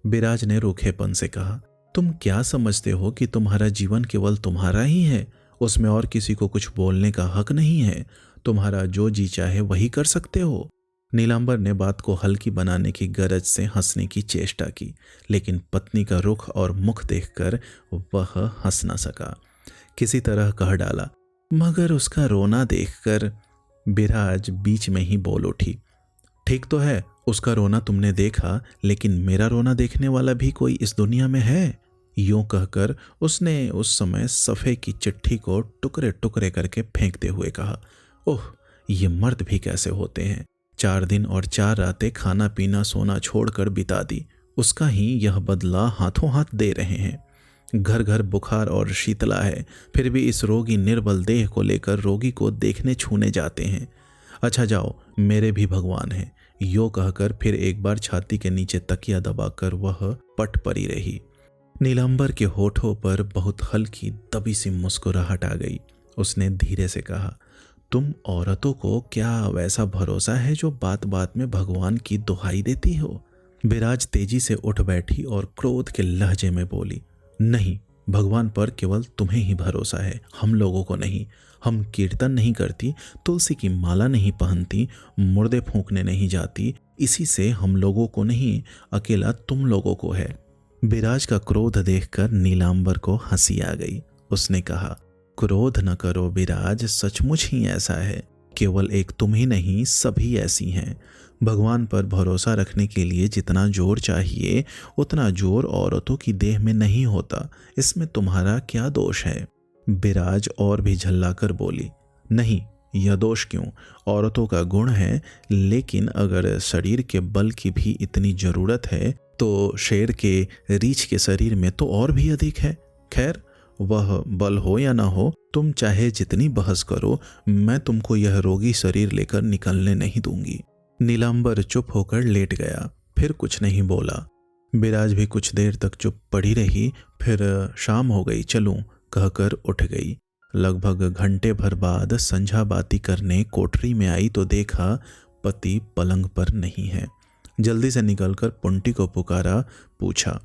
बिराज ने रूखेपन से कहा। तुम क्या समझते हो कि तुम्हारा जीवन केवल तुम्हारा ही है? उसमें और किसी को कुछ बोलने का हक नहीं है। तुम्हारा जो जी चाहे वही कर सकते हो। नीलांबर ने बात को हल्की बनाने की गरज से हंसने की चेष्टा की, लेकिन पत्नी का रुख और मुख देखकर वह हंस न सका। किसी तरह कह डाला, मगर उसका रोना देखकर। बिराज बीच में ही बोल उठी। ठीक तो है, उसका रोना तुमने देखा, लेकिन मेरा रोना देखने वाला भी कोई इस दुनिया में है? यूं कहकर उसने उस समय सफ़े की चिट्ठी को टुकड़े टुकड़े करके फेंकते हुए कहा। ओह, ये मर्द भी कैसे होते हैं। 4 दिन और 4 रातें खाना पीना सोना छोड़कर बिता दी। उसका ही यह बदला हाथों हाथ दे रहे हैं। घर घर बुखार और शीतला है, फिर भी इस रोगी निर्बल देह को लेकर रोगी को देखने छूने जाते हैं। अच्छा जाओ, मेरे भी भगवान हैं। यो कहकर फिर एक बार छाती के नीचे तकिया दबाकर वह पट पड़ी रही। नीलांबर के होठों पर बहुत हल्की दबी सी मुस्कुराहट आ गई। उसने धीरे से कहा, तुम औरतों को क्या वैसा भरोसा है जो बात बात में भगवान की दुहाई देती हो? बिराज तेजी से उठ बैठी और क्रोध के लहजे में बोली। नहीं, भगवान पर केवल तुम्हें ही भरोसा है, हम लोगों को नहीं। हम कीर्तन नहीं करती, तुलसी की माला नहीं पहनती, मुर्दे फूंकने नहीं जाती। इसी से हम लोगों को नहीं, अकेला तुम लोगों को है। बिराज का क्रोध देखकर नीलांबर को हंसी आ गई। उसने कहा, क्रोध न करो बिराज, सचमुच ही ऐसा है। केवल एक तुम ही नहीं, सभी ऐसी हैं। भगवान पर भरोसा रखने के लिए जितना जोर चाहिए उतना जोर औरतों की देह में नहीं होता। इसमें तुम्हारा क्या दोष है? बिराज और भी झल्लाकर बोली। नहीं, यह दोष क्यों, औरतों का गुण है, लेकिन अगर शरीर के बल की भी इतनी जरूरत है तो शेर के रीछ के शरीर में तो और भी अधिक है। खैर, वह बल हो या ना हो, तुम चाहे जितनी बहस करो, मैं तुमको यह रोगी शरीर लेकर निकलने नहीं दूंगी। नीलांबर चुप होकर लेट गया, फिर कुछ नहीं बोला। बिराज भी कुछ देर तक चुप पड़ी रही, फिर शाम हो गई, चलूं कहकर उठ गई। लगभग घंटे भर बाद संझा बाती करने कोठरी में आई तो देखा पति पलंग पर नहीं है। जल्दी से निकलकर पुंटी को पुकारा, पूछा,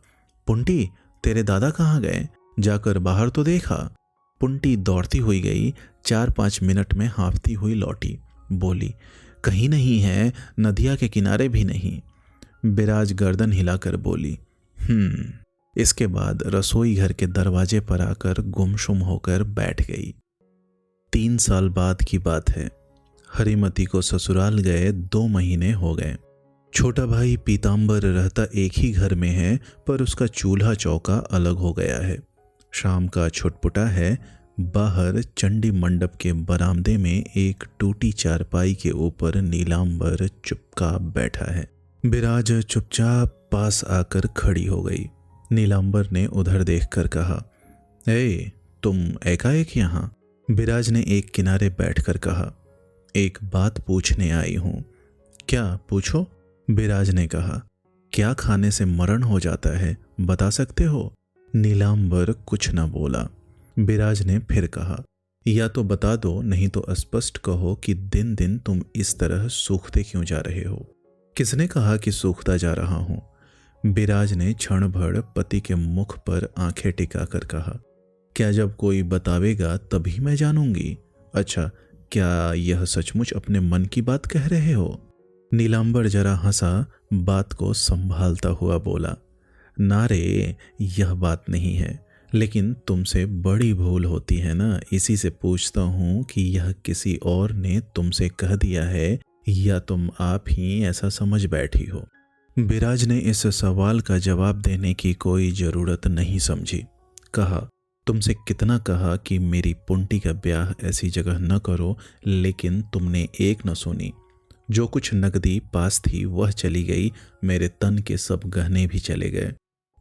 पुंटी तेरे दादा कहाँ गए? जाकर बाहर तो देखा। पुंटी दौड़ती हुई गई, 4-5 मिनट में हाँफती हुई लौटी, बोली, कहीं नहीं है, नदिया के किनारे भी नहीं। बिराज गर्दन हिलाकर बोली, इसके बाद रसोई घर के दरवाजे पर आकर गुमसुम होकर बैठ गई। 3 साल बाद की बात है। हरिमती को ससुराल गए 2 महीने हो गए। छोटा भाई पीताम्बर रहता एक ही घर में है, पर उसका चूल्हा चौका अलग हो गया है। शाम का छुटपुटा है। बाहर चंडी मंडप के बरामदे में एक टूटी चारपाई के ऊपर नीलांबर चुपचाप बैठा है। बिराज चुपचाप पास आकर खड़ी हो गई। नीलांबर ने उधर देखकर कहा, ए तुम एकाएक यहाँ? बिराज ने एक किनारे बैठकर कहा, एक बात पूछने आई हूं। क्या? पूछो। बिराज ने कहा, क्या खाने से मरण हो जाता है, बता सकते हो? नीलांबर कुछ न बोला। बिराज ने फिर कहा, या तो बता दो, नहीं तो स्पष्ट कहो कि दिन दिन तुम इस तरह सूखते क्यों जा रहे हो। किसने कहा कि सूखता जा रहा हूं? बिराज ने क्षण भर पति के मुख पर आंखें टिकाकर कहा, क्या जब कोई बतावेगा तभी मैं जानूंगी? अच्छा, क्या यह सचमुच अपने मन की बात कह रहे हो? नीलांबर जरा हंसा, बात को संभालता हुआ बोला, ना रे, यह बात नहीं है, लेकिन तुमसे बड़ी भूल होती है ना, इसी से पूछता हूं कि यह किसी और ने तुमसे कह दिया है या तुम आप ही ऐसा समझ बैठी हो? बिराज ने इस सवाल का जवाब देने की कोई जरूरत नहीं समझी। कहा, तुमसे कितना कहा कि मेरी पुंटी का ब्याह ऐसी जगह न करो, लेकिन तुमने एक न सुनी। जो कुछ नकदी पास थी वह चली गई, मेरे तन के सब गहने भी चले गए।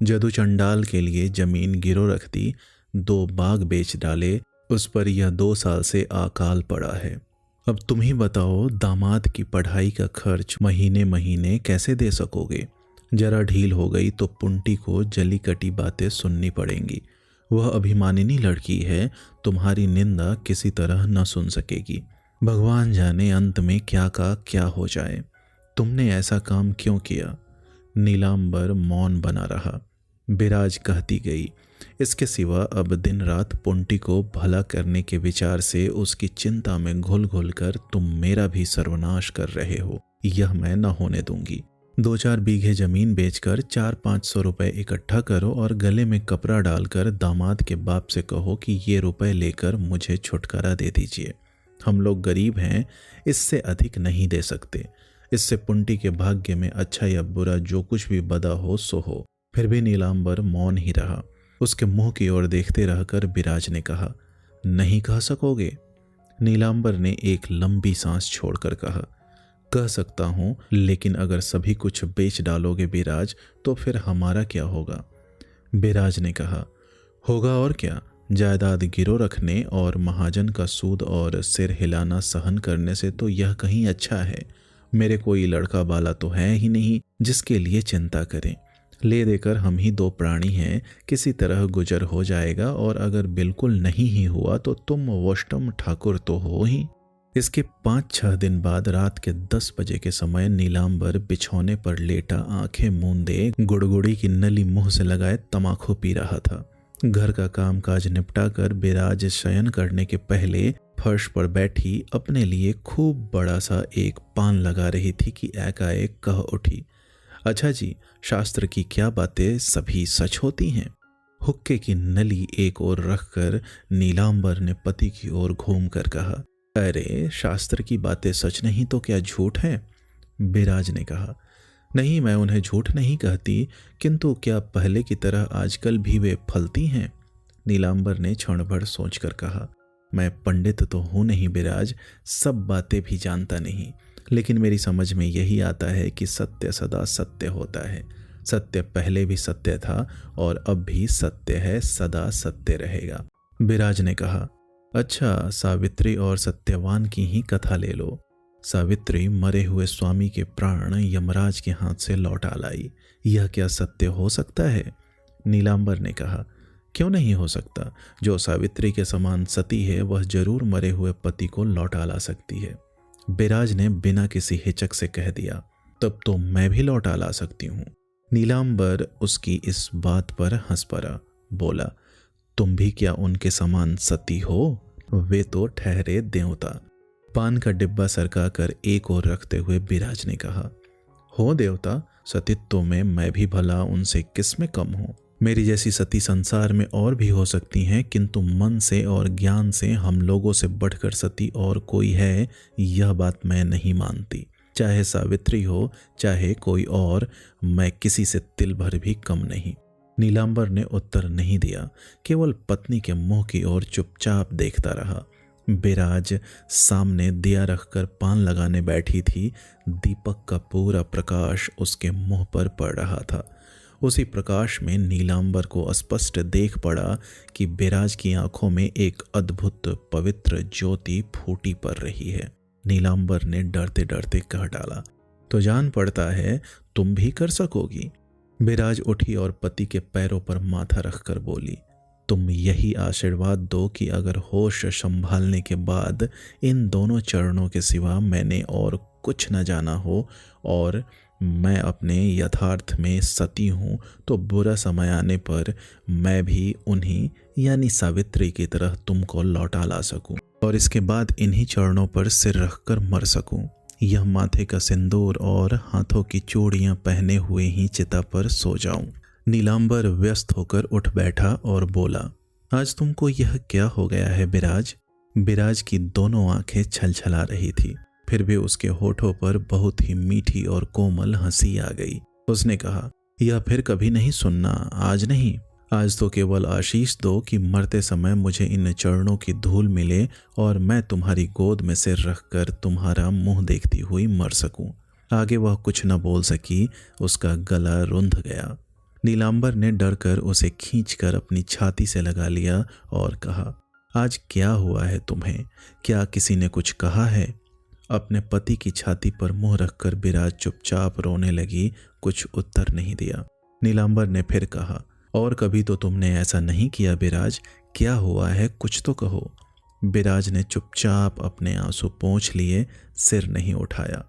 जदू चंडाल के लिए जमीन गिरो रख दी, 2 बाग बेच डाले, उस पर यह 2 साल से अकाल पड़ा है। अब तुम ही बताओ, दामाद की पढ़ाई का खर्च महीने महीने कैसे दे सकोगे? जरा ढील हो गई तो पुंटी को जली कटी बातें सुननी पड़ेंगी। वह अभिमानिनी लड़की है, तुम्हारी निंदा किसी तरह न सुन सकेगी। भगवान जाने अंत में क्या का क्या हो जाए। तुमने ऐसा काम क्यों किया? नीलांबर मौन बना रहा। बिराज कहती गई, इसके सिवा अब दिन रात पुंटी को भला करने के विचार से उसकी चिंता में घुल घुल कर तुम मेरा भी सर्वनाश कर रहे हो। यह मैं न होने दूंगी। 2-4 बीघे जमीन बेचकर 400-500 रुपए इकट्ठा करो और गले में कपड़ा डालकर दामाद के बाप से कहो कि ये रुपए लेकर मुझे छुटकारा दे दीजिए। हम लोग गरीब हैं, इससे अधिक नहीं दे सकते। इससे पुंटी के भाग्य में अच्छा या बुरा जो कुछ भी बदा हो सो हो। फिर भी नीलांबर मौन ही रहा। उसके मुंह की ओर देखते रहकर बिराज ने कहा, नहीं कह सकोगे? नीलांबर ने एक लंबी सांस छोड़कर कहा, कह सकता हूं, लेकिन अगर सभी कुछ बेच डालोगे बिराज, तो फिर हमारा क्या होगा? बिराज ने कहा, होगा और क्या, जायदाद गिरो रखने और महाजन का सूद और सिर हिलाना सहन करने से तो यह कहीं अच्छा है। मेरे कोई लड़का बाला तो है ही नहीं जिसके लिए चिंता करें। ले देकर हम ही 2 प्राणी हैं, किसी तरह गुजर हो जाएगा, और अगर बिल्कुल नहीं ही हुआ तो तुम वोष्टम ठाकुर तो हो ही। इसके 5-6 दिन बाद रात के 10 बजे के समय नीलांबर बिछौने पर लेटा आंखें मूंदे गुड़गुड़ी की नली मुंह से लगाए तमाकू पी रहा था। घर का कामकाज निपटा कर बिराज शयन करने के पहले फर्श पर बैठी अपने लिए खूब बड़ा सा एक पान लगा रही थी कि एकाएक कह उठी, अच्छा जी, शास्त्र की क्या बातें सभी सच होती हैं? हुक्के की नली एक ओर रखकर नीलांबर ने पति की ओर घूम कर कहा, अरे शास्त्र की बातें सच नहीं तो क्या झूठ है? बिराज ने कहा, नहीं, मैं उन्हें झूठ नहीं कहती, किंतु क्या पहले की तरह आजकल भी वे फलती हैं? नीलांबर ने क्षण भर सोचकर कहा, मैं पंडित तो हूं नहीं बिराज, सब बातें भी जानता नहीं, लेकिन मेरी समझ में यही आता है कि सत्य सदा सत्य होता है। सत्य पहले भी सत्य था और अब भी सत्य है, सदा सत्य रहेगा। विराज ने कहा, अच्छा, सावित्री और सत्यवान की ही कथा ले लो। सावित्री मरे हुए स्वामी के प्राण यमराज के हाथ से लौटा लाई। यह क्या सत्य हो सकता है? नीलांबर ने कहा, क्यों नहीं हो सकता? जो सावित्री के समान सती है वह जरूर मरे हुए पति को लौटा ला सकती है। विराज ने बिना किसी हिचक से कह दिया, तब तो मैं भी लौटा ला सकती हूँ। नीलांबर उसकी इस बात पर हंस पड़ा, बोला, तुम भी क्या उनके समान सती हो? वे तो ठहरे देवता। पान का डिब्बा सरका कर एक ओर रखते हुए विराज ने कहा, हो देवता, सतीत्व में मैं भी भला उनसे किस में कम हूँ। मेरी जैसी सती संसार में और भी हो सकती हैं, किंतु मन से और ज्ञान से हम लोगों से बढ़कर सती और कोई है, यह बात मैं नहीं मानती। चाहे सावित्री हो चाहे कोई और, मैं किसी से तिल भर भी कम नहीं। नीलांबर ने उत्तर नहीं दिया, केवल पत्नी के मुंह की ओर चुपचाप देखता रहा। विराज सामने दिया रखकर पान लगाने बैठी थी। दीपक का पूरा प्रकाश उसके मुंह पर पड़ रहा था। उसी प्रकाश में नीलांबर को स्पष्ट देख पड़ा कि विराज की आंखों में एक अद्भुत पवित्र ज्योति फूटी पड़ रही है। नीलांबर ने डरते डरते कह डाला, तो जान पड़ता है तुम भी कर सकोगी। विराज उठी और पति के पैरों पर माथा रखकर बोली, तुम यही आशीर्वाद दो कि अगर होश संभालने के बाद इन दोनों चरणों के सिवा मैंने और कुछ न जाना हो और मैं अपने यथार्थ में सती हूँ, तो बुरा समय आने पर मैं भी उन्हीं यानी सावित्री की तरह तुमको लौटा ला सकूं और इसके बाद इन्हीं चरणों पर सिर रखकर मर सकूं। यह माथे का सिंदूर और हाथों की चूड़ियां पहने हुए ही चिता पर सो जाऊं। नीलांबर व्यस्त होकर उठ बैठा और बोला, आज तुमको यह क्या हो गया है विराज? विराज की दोनों आंखें छलछला रही थी, फिर भी उसके होठों पर बहुत ही मीठी और कोमल हंसी आ गई। उसने कहा, यह फिर कभी नहीं सुनना, आज नहीं, आज तो केवल आशीष दो कि मरते समय मुझे इन चरणों की धूल मिले और मैं तुम्हारी गोद में सिर रखकर तुम्हारा मुंह देखती हुई मर सकूं। आगे वह कुछ न बोल सकी, उसका गला रुंध गया। नीलांबर ने डरकर उसे खींचकर अपनी छाती से लगा लिया और कहा, आज क्या हुआ है तुम्हें? क्या किसी ने कुछ कहा है? अपने पति की छाती पर मुंह रखकर विराज चुपचाप रोने लगी, कुछ उत्तर नहीं दिया। नीलांबर ने फिर कहा, और कभी तो तुमने ऐसा नहीं किया विराज, क्या हुआ है, कुछ तो कहो। विराज ने चुपचाप अपने आंसू पोंछ लिए, सिर नहीं उठाया।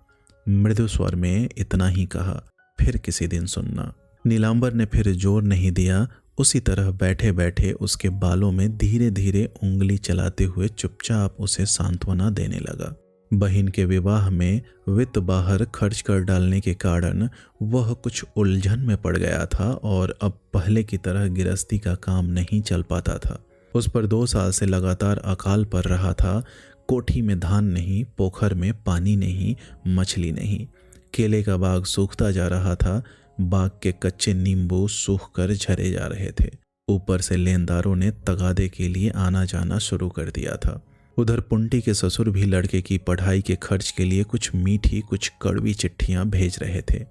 मृदु स्वर में इतना ही कहा, फिर किसी दिन सुनना। नीलांबर ने फिर जोर नहीं दिया, उसी तरह बैठे बैठे उसके बालों में धीरे धीरे उंगली चलाते हुए चुपचाप उसे सांत्वना देने लगा। बहन के विवाह में वित्त बाहर खर्च कर डालने के कारण वह कुछ उलझन में पड़ गया था और अब पहले की तरह गृहस्थी का काम नहीं चल पाता था। उस पर 2 साल से लगातार अकाल पड़ रहा था। कोठी में धान नहीं, पोखर में पानी नहीं, मछली नहीं। केले का बाग सूखता जा रहा था, बाग के कच्चे नींबू सूख कर झरे जा रहे थे। ऊपर से लेनदारों ने तगादे के लिए आना जाना शुरू कर दिया था। उधर पुंटी के ससुर भी लड़के की पढ़ाई के खर्च के लिए कुछ मीठी कुछ कड़वी चिट्ठियां भेज रहे थे।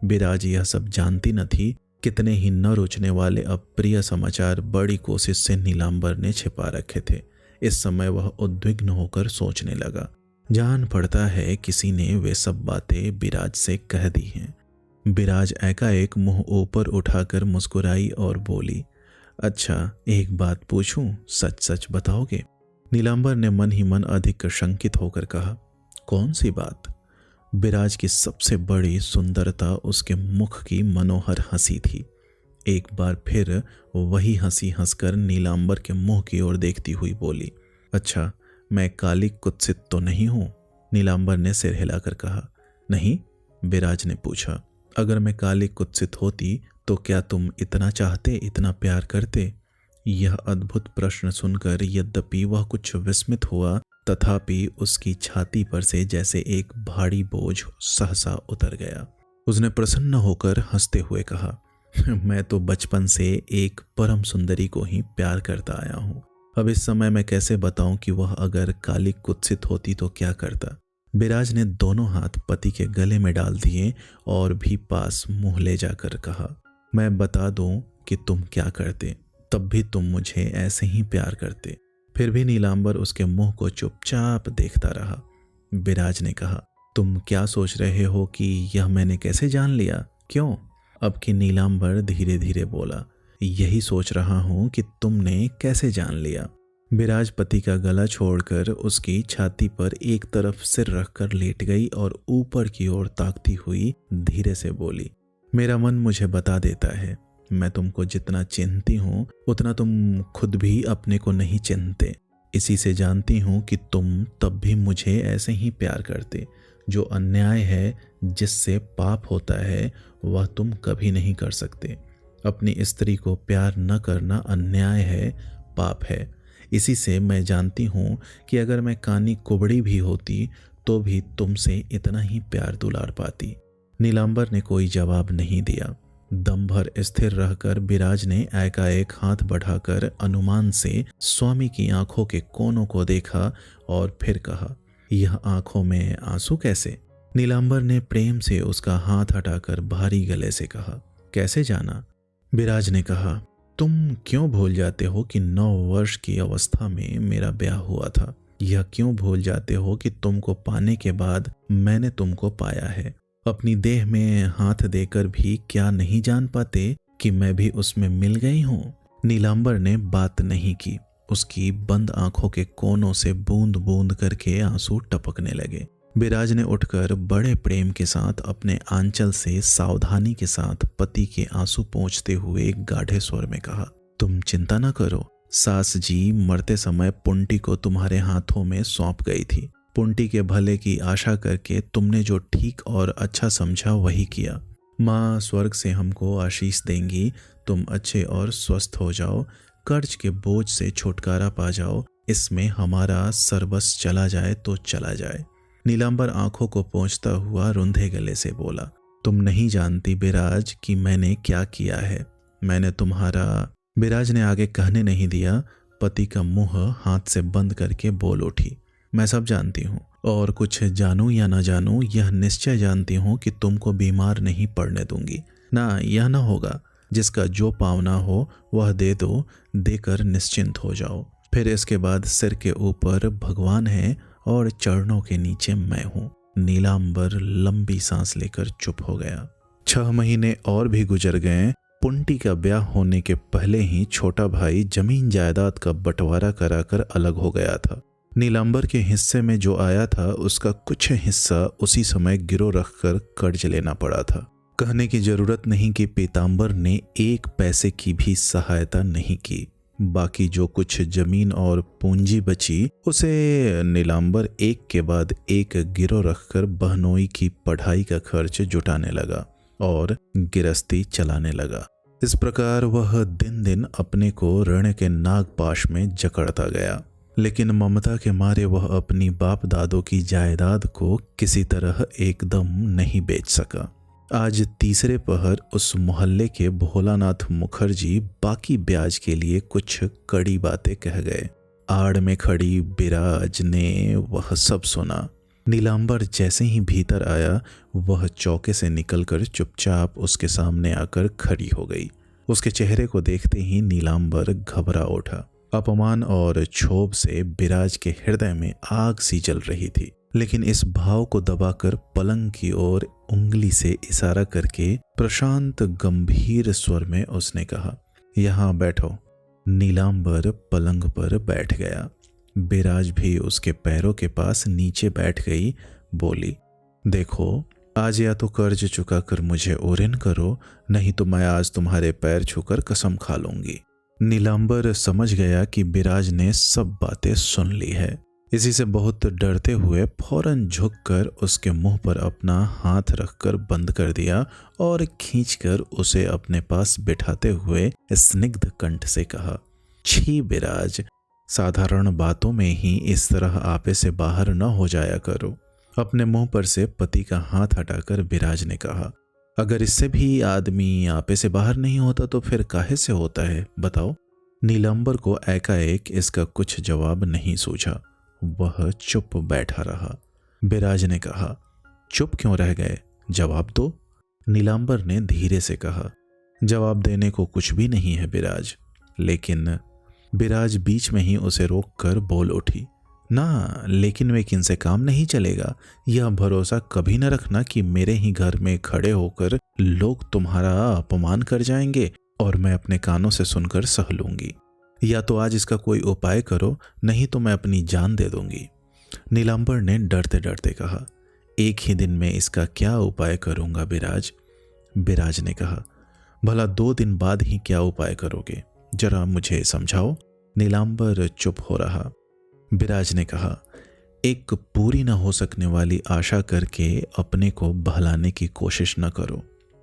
विराज यह सब जानती न थी, कितने ही न रुचने वाले अप्रिय समाचार बड़ी कोशिश से नीलांबर ने छिपा रखे थे। इस समय वह उद्विग्न होकर सोचने लगा, जान पड़ता है किसी ने वे सब बातें विराज से कह दी हैं। विराज एकाएक मुंह ऊपर उठाकर मुस्कुराई और बोली, अच्छा, एक बात पूछूं, सच सच बताओगे? नीलांबर ने मन ही मन अधिक शंकित होकर कहा, कौन सी बात? विराज की सबसे बड़ी सुंदरता उसके मुख की मनोहर हंसी थी। एक बार फिर वही हंसी हंसकर नीलांबर के मुंह की ओर देखती हुई बोली, अच्छा, मैं काली कुत्सित तो नहीं हूं? नीलांबर ने सिर हिलाकर कहा, नहीं। विराज ने पूछा, अगर मैं काली कुत्सित होती तो क्या तुम इतना चाहते, इतना प्यार करते? यह अद्भुत प्रश्न सुनकर यद्यपि वह कुछ विस्मित हुआ, तथापि उसकी छाती पर से जैसे एक भारी बोझ सहसा उतर गया। उसने प्रसन्न होकर हंसते हुए कहा, मैं तो बचपन से एक परम सुंदरी को ही प्यार करता आया हूँ। अब इस समय मैं कैसे बताऊं कि वह अगर काली कुत्सित होती तो क्या करता? बिराज ने दोनों हाथ पति के गले में डाल दिए और भी पास मुंह ले जाकर कहा, मैं बता दूं कि तुम क्या करते, तब भी तुम मुझे ऐसे ही प्यार करते। फिर भी नीलांबर उसके मुंह को चुपचाप देखता रहा। बिराज ने कहा, तुम क्या सोच रहे हो कि यह मैंने कैसे जान लिया, क्यों? अब कि नीलांबर धीरे धीरे बोला, यही सोच रहा हूं कि तुमने कैसे जान लिया। बिराज पति का गला छोड़कर उसकी छाती पर एक तरफ सिर रखकर लेट गई और ऊपर की ओर ताकती हुई धीरे से बोली, मेरा मन मुझे बता देता है, मैं तुमको जितना चिन्हती हूँ उतना तुम खुद भी अपने को नहीं चिन्हते। इसी से जानती हूँ कि तुम तब भी मुझे ऐसे ही प्यार करते। जो अन्याय है, जिससे पाप होता है, वह तुम कभी नहीं कर सकते। अपनी स्त्री को प्यार न करना अन्याय है, पाप है। इसी से मैं जानती हूँ कि अगर मैं कानी कुबड़ी भी होती तो भी तुमसे इतना ही प्यार दुलार पाती। नीलांबर ने कोई जवाब नहीं दिया। दम भर स्थिर रहकर बिराज ने एकाएक हाथ बढ़ाकर अनुमान से स्वामी की आंखों के कोनों को देखा और फिर कहा, यह आंखों में आंसू कैसे? नीलांबर ने प्रेम से उसका हाथ हटाकर भारी गले से कहा, कैसे जाना? बिराज ने कहा, तुम क्यों भूल जाते हो कि 9 वर्ष की अवस्था में मेरा ब्याह हुआ था? यह क्यों भूल जाते हो कि तुमको पाने के बाद मैंने तुमको पाया है? अपनी देह में हाथ देकर भी क्या नहीं जान पाते कि मैं भी उसमें मिल गई हूँ? नीलांबर ने बात नहीं की। उसकी बंद आंखों के कोनों से बूंद बूंद करके आंसू टपकने लगे। बिराज ने उठकर बड़े प्रेम के साथ अपने आंचल से सावधानी के साथ पति के आंसू पोंछते हुए गाढ़े स्वर में कहा, तुम चिंता न करो, सास जी मरते समय पुंटी को तुम्हारे हाथों में सौंप गई थी। पुंटी के भले की आशा करके तुमने जो ठीक और अच्छा समझा वही किया। माँ स्वर्ग से हमको आशीष देंगी, तुम अच्छे और स्वस्थ हो जाओ, कर्ज के बोझ से छुटकारा पा जाओ, इसमें हमारा सर्वस्व चला जाए तो चला जाए। नीलांबर आंखों को पोंछता हुआ रुंधे गले से बोला, तुम नहीं जानती बिराज कि मैंने क्या किया है। मैंने तुम्हारा। बिराज ने आगे कहने नहीं दिया। पति का मुंह हाथ से बंद करके बोल उठी, मैं सब जानती हूँ और कुछ जानूं या ना जानूं, यह निश्चय जानती हूँ कि तुमको बीमार नहीं पड़ने दूंगी। ना, यह ना होगा। जिसका जो पावना हो वह दे दो, देकर निश्चिंत हो जाओ। फिर इसके बाद सिर के ऊपर भगवान है और चरणों के नीचे मैं हूँ। नीलांबर लंबी सांस लेकर चुप हो गया। 6 महीने और भी गुजर गए। पुंटी का ब्याह होने के पहले ही छोटा भाई जमीन जायदाद का बंटवारा कराकर अलग हो गया था। नीलांबर के हिस्से में जो आया था उसका कुछ हिस्सा उसी समय गिरव रखकर कर्ज लेना पड़ा था। कहने की जरूरत नहीं कि पीतांबर ने 1 पैसे की भी सहायता नहीं की। बाकी जो कुछ जमीन और पूंजी बची उसे नीलांबर एक के बाद एक गिरव रखकर बहनोई की पढ़ाई का खर्च जुटाने लगा और गिरस्ती चलाने लगा। इस प्रकार वह दिन दिन अपने को ऋण के नागपाश में जकड़ता गया। लेकिन ममता के मारे वह अपनी बाप दादों की जायदाद को किसी तरह एकदम नहीं बेच सका। आज तीसरे पहर उस मोहल्ले के भोलानाथ मुखर्जी बाकी ब्याज के लिए कुछ कड़ी बातें कह गए। आड़ में खड़ी बिराज ने वह सब सुना। नीलांबर जैसे ही भीतर आया वह चौके से निकलकर चुपचाप उसके सामने आकर खड़ी हो गई। उसके चेहरे को देखते ही नीलांबर घबरा उठा। अपमान और क्षोभ से बिराज के हृदय में आग सी जल रही थी, लेकिन इस भाव को दबाकर पलंग की ओर उंगली से इशारा करके प्रशांत गंभीर स्वर में उसने कहा, यहाँ बैठो। नीलांबर पलंग पर बैठ गया। बिराज भी उसके पैरों के पास नीचे बैठ गई। बोली, देखो, आज या तो कर्ज चुका कर मुझे ओरिन करो, नहीं तो मैं आज तुम्हारे पैर छूकर कसम खा लूंगी। नीलांबर समझ गया कि बिराज ने सब बातें सुन ली है। इसी से बहुत डरते हुए फौरन झुककर उसके मुंह पर अपना हाथ रखकर बंद कर दिया और खींचकर उसे अपने पास बिठाते हुए स्निग्ध कंठ से कहा, छी बिराज, साधारण बातों में ही इस तरह आपे से बाहर न हो जाया करो। अपने मुंह पर से पति का हाथ हटाकर बिराज ने कहा, अगर इससे भी आदमी आपे से बाहर नहीं होता तो फिर काहे से होता है, बताओ। नीलांबर को एकाएक इसका कुछ जवाब नहीं सूझा। वह चुप बैठा रहा। बिराज ने कहा। चुप क्यों रह गए, जवाब दो। नीलांबर ने धीरे से कहा। जवाब देने को कुछ भी नहीं है बिराज, लेकिन बिराज बीच में ही उसे रोककर बोल उठी। ना, लेकिन वे किन से काम नहीं चलेगा। यह भरोसा कभी न रखना कि मेरे ही घर में खड़े होकर लोग तुम्हारा अपमान कर जाएंगे और मैं अपने कानों से सुनकर सह लूंगी। या तो आज इसका कोई उपाय करो, नहीं तो मैं अपनी जान दे दूंगी। नीलांबर ने डरते डरते कहा। एक ही दिन में इसका क्या उपाय करूंगा बिराज। बिराज ने कहा। भला 2 दिन बाद ही क्या उपाय करोगे, जरा मुझे समझाओ। नीलांबर चुप हो रहा। बिराज ने कहा। एक पूरी न हो सकने वाली आशा करके अपने को बहलाने की कोशिश न करो।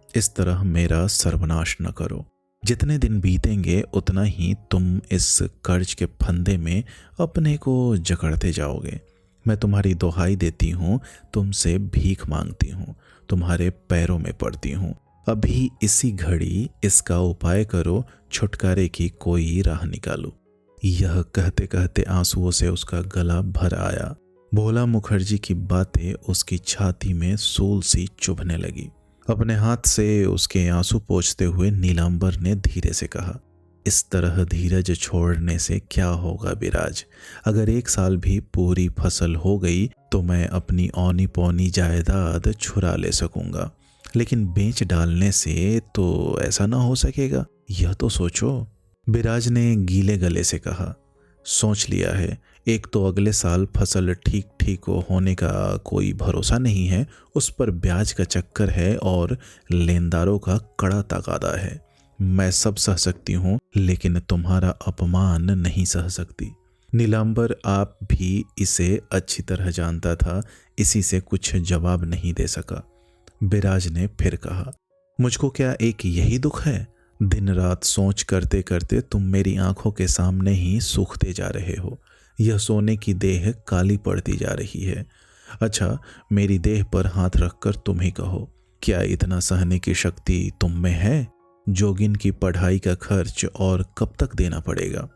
इस तरह मेरा सर्वनाश न करो। जितने दिन बीतेंगे उतना ही तुम इस कर्ज के फंदे में अपने को जकड़ते जाओगे। मैं तुम्हारी दुहाई देती हूँ, तुमसे भीख मांगती हूँ, तुम्हारे पैरों में पड़ती हूँ। अभी इसी घड़ी इसका उपाय करो, छुटकारे की कोई राह निकालो। यह कहते कहते आंसुओं से उसका गला भर आया। भोला मुखर्जी की बातें उसकी छाती में सूल सी चुभने लगी। अपने हाथ से उसके आंसू पोंछते हुए नीलांबर ने धीरे से कहा। इस तरह धीरज छोड़ने से क्या होगा बिराज। अगर 1 साल भी पूरी फसल हो गई तो मैं अपनी औनी पौनी जायदाद छुरा ले सकूंगा, लेकिन बेच डालने से तो ऐसा ना हो सकेगा। यह तो सोचो। बिराज ने गीले गले से कहा। सोच लिया है। एक तो अगले साल फसल ठीक ठीक होने का कोई भरोसा नहीं है, उस पर ब्याज का चक्कर है और लेनदारों का कड़ा तगादा है। मैं सब सह सकती हूँ, लेकिन तुम्हारा अपमान नहीं सह सकती। नीलांबर आप भी इसे अच्छी तरह जानता था, इसी से कुछ जवाब नहीं दे सका। बिराज ने फिर कहा। मुझको क्या एक यही दुख है। दिन रात सोच करते करते तुम मेरी आंखों के सामने ही सूखते जा रहे हो। यह सोने की देह काली पड़ती जा रही है। अच्छा, मेरी देह पर हाथ रखकर तुम ही कहो, क्या इतना सहने की शक्ति तुम में है। जोगिन की पढ़ाई का खर्च और कब तक देना पड़ेगा।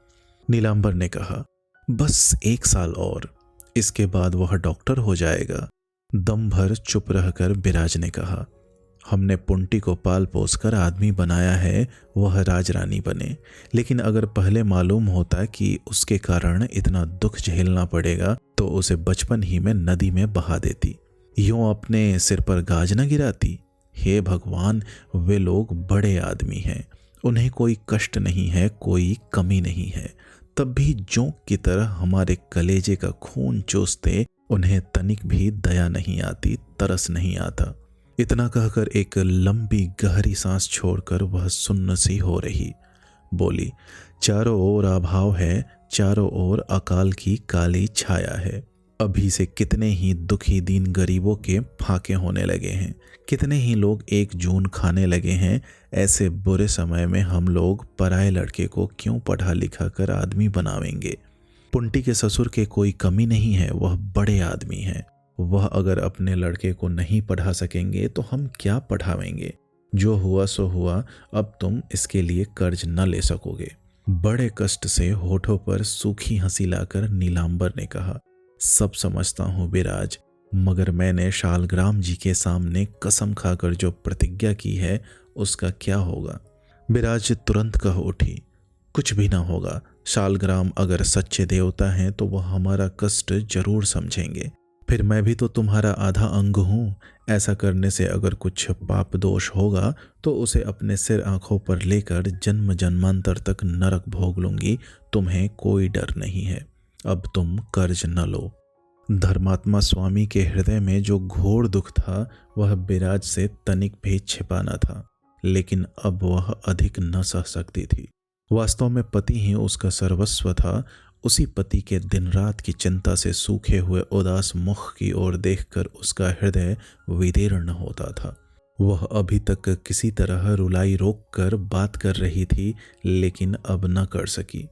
नीलांबर ने कहा। बस 1 साल और, इसके बाद वह डॉक्टर हो जाएगा। दम भर चुप रहकर बिराज ने कहा। हमने पुंटी को पाल पोस कर आदमी बनाया है, वह राजरानी बने। लेकिन अगर पहले मालूम होता कि उसके कारण इतना दुख झेलना पड़ेगा तो उसे बचपन ही में नदी में बहा देती, यूं अपने सिर पर गाज न गिराती। हे भगवान, वे लोग बड़े आदमी हैं, उन्हें कोई कष्ट नहीं है, कोई कमी नहीं है, तब भी जोंक की तरह हमारे कलेजे का खून चूसते उन्हें तनिक भी दया नहीं आती, तरस नहीं आता। इतना कहकर एक लंबी गहरी सांस छोड़कर वह सुन्न सी हो रही। बोली। चारों ओर अभाव है, चारों ओर अकाल की काली छाया है। अभी से कितने ही दुखी दीन गरीबों के फाके होने लगे हैं, कितने ही लोग एक जून खाने लगे हैं। ऐसे बुरे समय में हम लोग पराए लड़के को क्यों पढ़ा लिखा कर आदमी बनावेंगे। पुंटी के ससुर के कोई कमी नहीं है, वह बड़े आदमी हैं। वह अगर अपने लड़के को नहीं पढ़ा सकेंगे तो हम क्या पढ़ावेंगे। जो हुआ सो हुआ, अब तुम इसके लिए कर्ज न ले सकोगे। बड़े कष्ट से होठों पर सूखी हंसी लाकर नीलांबर ने कहा। सब समझता हूँ बिराज, मगर मैंने शालग्राम जी के सामने कसम खाकर जो प्रतिज्ञा की है उसका क्या होगा। बिराज तुरंत कह उठी। कुछ भी ना होगा। शालग्राम अगर सच्चे देवता हैं तो वह हमारा कष्ट जरूर समझेंगे। फिर मैं भी तो तुम्हारा आधा अंग हूँ। ऐसा करने से अगर कुछ पाप दोष होगा तो उसे अपने सिर आंखों पर लेकर जन्म जन्मांतर तक नरक भोग लूंगी। तुम्हें कोई डर नहीं है। अब तुम कर्ज न लो। धर्मात्मा स्वामी के हृदय में जो घोर दुख था वह बिराज से तनिक भी छिपा न था, लेकिन अब वह अधिक न सह सकती थी। वास्तव में पति ही उसका सर्वस्व था। उसी पति के दिन रात की चिंता से सूखे हुए उदास मुख की ओर देखकर उसका हृदय विदीर्ण होता था। वह अभी तक किसी तरह रुलाई रोक कर बात कर रही थी, लेकिन अब न कर सकी।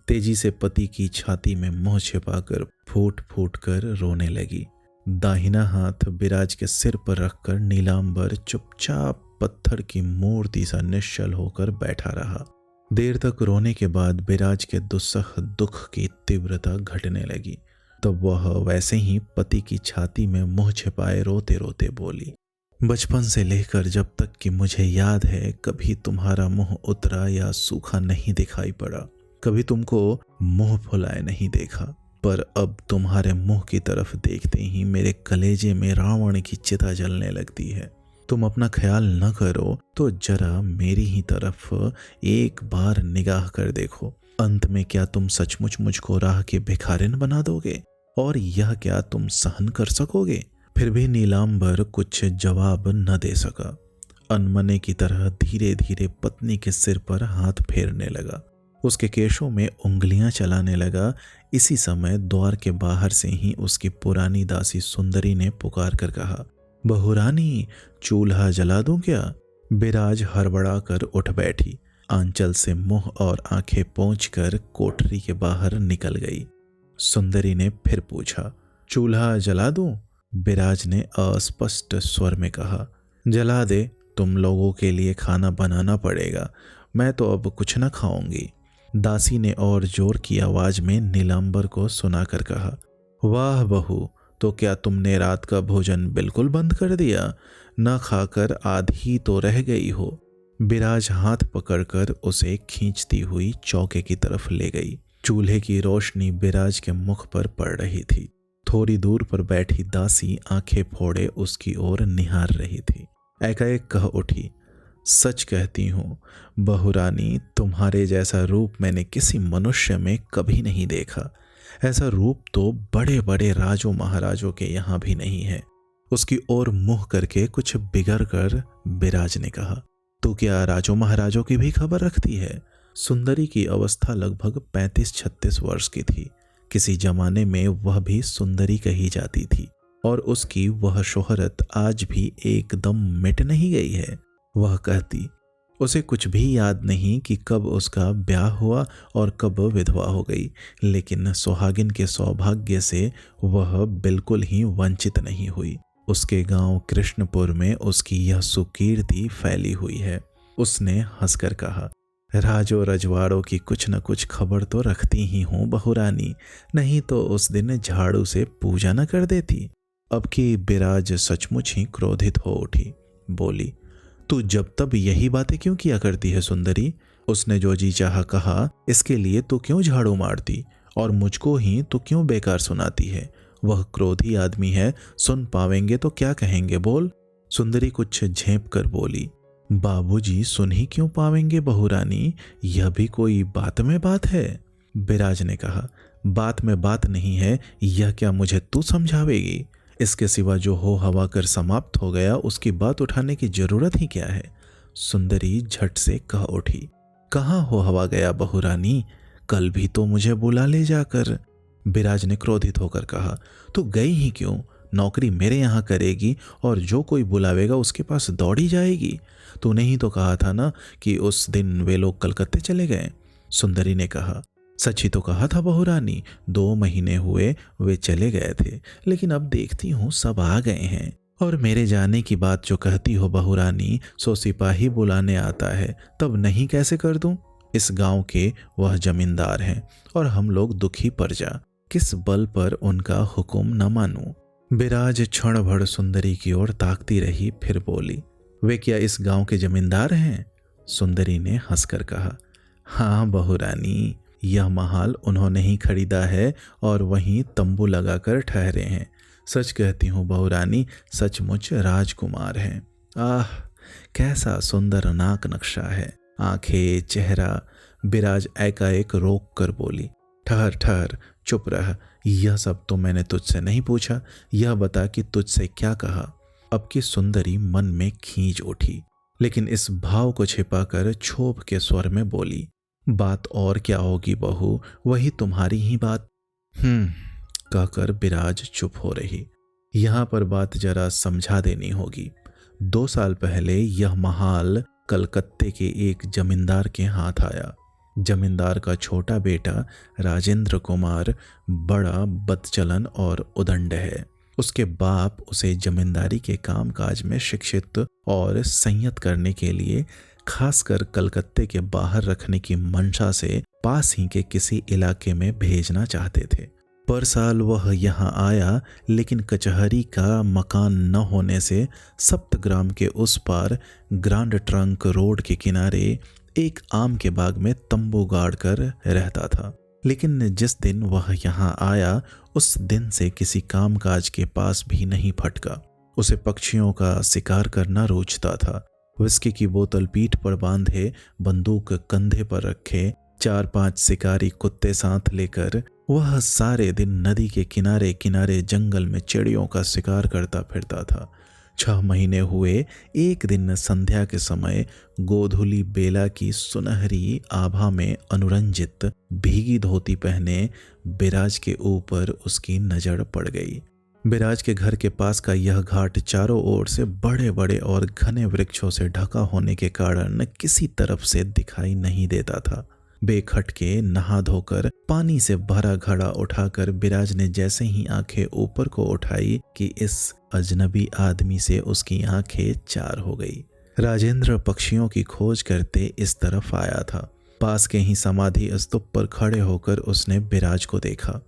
तेजी से पति की छाती में मुंह छिपाकर फूट फूट कर रोने लगी। दाहिना हाथ बिराज के सिर पर रखकर नीलांबर चुपचाप पत्थर की मूर्ति सा निश्चल होकर बैठा रहा। देर तक रोने के बाद बिराज के दुस्सह दुख की तीव्रता घटने लगी। तब वह वैसे ही पति की छाती में मुंह छिपाए रोते रोते बोली, बचपन से लेकर जब तक कि मुझे याद है कभी तुम्हारा मुंह उतरा या सूखा नहीं दिखाई पड़ा, कभी तुमको मुंह फुलाए नहीं देखा, पर अब तुम्हारे मुंह की तरफ देखते ही मेरे कलेजे में रावण की चिता जलने लगती है। तुम अपना ख्याल न करो तो जरा मेरी ही तरफ एक बार निगाह कर देखो। अंत में क्या तुम सचमुच मुझको राह के भिखारिन बना दोगे? और यह क्या तुम सहन कर सकोगे? फिर भी नीलांबर कुछ जवाब न दे सका। अनमने की तरह धीरे धीरे पत्नी के सिर पर हाथ फेरने लगा, उसके केशों में उंगलियां चलाने लगा। इसी समय द्वार के बाहर से ही उसकी पुरानी दासी सुंदरी ने पुकार कर कहा, बहुरानी, चूल्हा जला दूं क्या? बिराज हड़बड़ा कर उठ बैठी, आंचल से मुंह और आंखें पोंछकर कोठरी के बाहर निकल गई। सुंदरी ने फिर पूछा, चूल्हा जला दूं? बिराज ने अस्पष्ट स्वर में कहा, जला दे, तुम लोगों के लिए खाना बनाना पड़ेगा, मैं तो अब कुछ न खाऊंगी। दासी ने और जोर की आवाज में नीलांबर को सुनाकर कहा, वाह बहू, तो क्या तुमने रात का भोजन बिल्कुल बंद कर दिया? न खाकर आधी तो रह गई हो। बिराज हाथ पकड़कर उसे खींचती हुई चौके की तरफ ले गई। चूल्हे की रोशनी बिराज के मुख पर पड़ रही थी। थोड़ी दूर पर बैठी दासी आंखें फोड़े उसकी ओर निहार रही थी। एकाएक कह उठी, सच कहती हूँ बहुरानी, तुम्हारे जैसा रूप मैंने किसी मनुष्य में कभी नहीं देखा। ऐसा रूप तो बड़े बड़े राजों महाराजों के यहाँ भी नहीं है। उसकी ओर मुंह करके कुछ बिगड़ कर बिराज ने कहा, तू क्या राजों महाराजों की भी खबर रखती है? सुंदरी की अवस्था लगभग 35-36 वर्ष की थी। किसी जमाने में वह भी सुंदरी कही जाती थी और उसकी वह शोहरत आज भी एकदम मिट नहीं गई है। वह कहती, उसे कुछ भी याद नहीं कि कब उसका ब्याह हुआ और कब विधवा हो गई, लेकिन सुहागिन के सौभाग्य से वह बिल्कुल ही वंचित नहीं हुई। उसके गांव कृष्णपुर में उसकी यह सुकीर्ति फैली हुई है। उसने हंसकर कहा, राजो रजवाड़ों की कुछ न कुछ खबर तो रखती ही हूँ बहुरानी, नहीं तो उस दिन झाड़ू से पूजा न कर देती। अब की बिराज सचमुच ही क्रोधित हो उठी, बोली, तू जब तब यही बातें क्यों किया करती है सुंदरी? उसने जो जी चाहा कहा, इसके लिए तू क्यों झाड़ू मारती और मुझको ही तू क्यों बेकार सुनाती है? वह क्रोधी आदमी है, सुन पावेंगे तो क्या कहेंगे, बोल। सुंदरी कुछ झेंप कर बोली, बाबूजी सुन ही क्यों पावेंगे बहुरानी, यह भी कोई बात में बात है। बिराज ने कहा, बात में बात नहीं है, यह क्या मुझे तू समझावेगी? इसके सिवा जो हो हवा कर समाप्त हो गया उसकी बात उठाने की जरूरत ही क्या है? सुंदरी झट से कह उठी, कहाँ हो हवा गया बहुरानी, कल भी तो मुझे बुला ले जाकर। बिराज ने क्रोधित होकर कहा, तू गई ही क्यों? नौकरी मेरे यहाँ करेगी और जो कोई बुलावेगा उसके पास दौड़ी जाएगी। तूने ही तो कहा था ना कि उस दिन वे लोग कलकत्ते चले गए। सुंदरी ने कहा, सच ही तो कहा था बहुरानी, 2 महीने हुए वे चले गए थे, लेकिन अब देखती हूँ सब आ गए हैं। और मेरे जाने की बात जो कहती हो बहुरानी, सो सिपाही बुलाने आता है, तब नहीं कैसे कर दूं? इस गांव के वह जमींदार हैं और हम लोग दुखी प्रजा, किस बल पर उनका हुक्म न मानूं? बिराज क्षण भर सुंदरी की ओर ताकती रही, फिर बोली, वे क्या इस गांव के जमींदार हैं? सुंदरी ने हंसकर कहा, हाँ बहुरानी, यह महाल उन्होंने ही खरीदा है और वहीं तंबू लगाकर ठहरे हैं। सच कहती हूँ बहुरानी, सचमुच राजकुमार हैं। आह, कैसा सुंदर नाक नक्शा है, आंखें, चेहरा। बिराज एकाएक रोक कर बोली, ठहर ठहर, चुप रह, यह सब तो मैंने तुझसे नहीं पूछा, यह बता कि तुझसे क्या कहा। अब की सुंदरी मन में खींच उठी, लेकिन इस भाव को छिपाकर क्षोभ के स्वर में बोली, बात और क्या होगी बहू, वही तुम्हारी ही बात। कहकर बिराज चुप हो रही। यहाँ पर बात जरा समझा देनी होगी। 2 साल पहले यह महाल कलकत्ते के एक जमींदार के हाथ आया। जमींदार का छोटा बेटा राजेंद्र कुमार बड़ा बदचलन और उदंड है। उसके बाप उसे जमींदारी के कामकाज में शिक्षित और संयत करने के लिए खासकर कलकत्ते के बाहर रखने की मंशा से पास ही के किसी इलाके में भेजना चाहते थे, पर साल वह यहाँ आया, लेकिन कचहरी का मकान न होने से सप्तग्राम के उस पार ग्रांड ट्रंक रोड के किनारे एक आम के बाग में तंबू गाड़ कर रहता था। लेकिन जिस दिन वह यहाँ आया उस दिन से किसी कामकाज के पास भी नहीं फटका। उसे पक्षियों का शिकार करना रोचता था। विस्की की बोतल पीठ पर बांधे, बंदूक कंधे पर रखे, 4-5 शिकारी कुत्ते साथ लेकर वह सारे दिन नदी के किनारे किनारे जंगल में चिड़ियों का शिकार करता फिरता था। 6 महीने हुए। एक दिन संध्या के समय गोधूली बेला की सुनहरी आभा में अनुरंजित भीगी धोती पहने बिराज के ऊपर उसकी नजर पड़ गई। बिराज के घर के पास का यह घाट चारों ओर से बड़े बड़े और घने वृक्षों से ढका होने के कारण किसी तरफ से दिखाई नहीं देता था। बेखटके नहा धोकर पानी से भरा घड़ा उठाकर बिराज ने जैसे ही आंखें ऊपर को उठाई कि इस अजनबी आदमी से उसकी आंखें चार हो गई। राजेंद्र पक्षियों की खोज करते इस तरफ आया था। पास के ही समाधि स्तूप पर खड़े होकर उसने बिराज को देखा।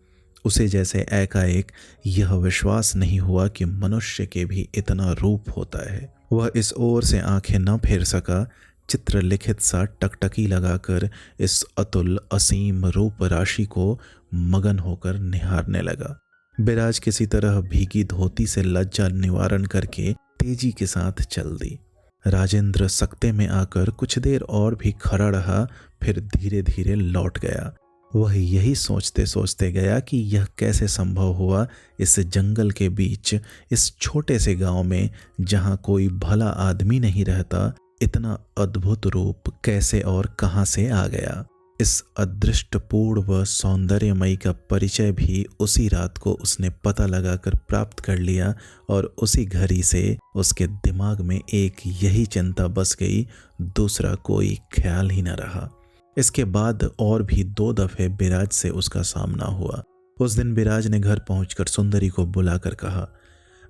उसे जैसे एकाएक यह विश्वास नहीं हुआ कि मनुष्य के भी इतना रूप होता है। वह इस ओर से आंखें न फेर सका। चित्रलिखित सा टकटकी लगाकर इस अतुल असीम रूप राशि को मगन होकर निहारने लगा। बिराज किसी तरह भीगी धोती से लज्जा निवारण करके तेजी के साथ चल दी। राजेंद्र सकते में आकर कुछ देर और भी खड़ा रहा, फिर धीरे धीरे लौट गया। वह यही सोचते सोचते गया कि यह कैसे संभव हुआ इस जंगल के बीच, इस छोटे से गांव में जहां कोई भला आदमी नहीं रहता, इतना अद्भुत रूप कैसे और कहां से आ गया। इस अदृष्टपूर्ण व सौंदर्यमयी का परिचय भी उसी रात को उसने पता लगाकर प्राप्त कर लिया और उसी घड़ी से उसके दिमाग में एक यही चिंता बस गई, दूसरा कोई ख्याल ही न रहा। इसके बाद और भी 2 दफे बिराज से उसका सामना हुआ। उस दिन बिराज ने घर पहुंचकर सुंदरी को बुलाकर कहा,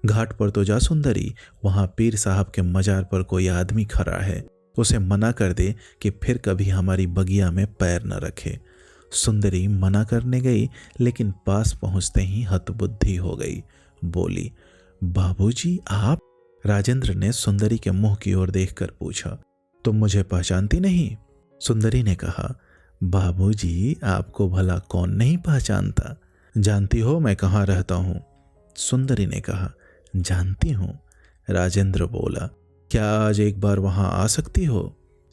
घाट पर तो जा सुंदरी, वहां पीर साहब के मजार पर कोई आदमी खड़ा है, उसे मना कर दे कि फिर कभी हमारी बगिया में पैर न रखे। सुंदरी मना करने गई, लेकिन पास पहुंचते ही हतबुद्धि हो गई। बोली, बाबूजी आप? राजेंद्र ने सुंदरी के मुंह की ओर देखकर पूछा, तुम मुझे पहचानती नहीं? सुंदरी ने कहा, बाबूजी आपको भला कौन नहीं पहचानता? जानती हो मैं कहाँ रहता हूँ? सुंदरी ने कहा, जानती हूँ। राजेंद्र बोला, क्या आज एक बार वहां आ सकती हो?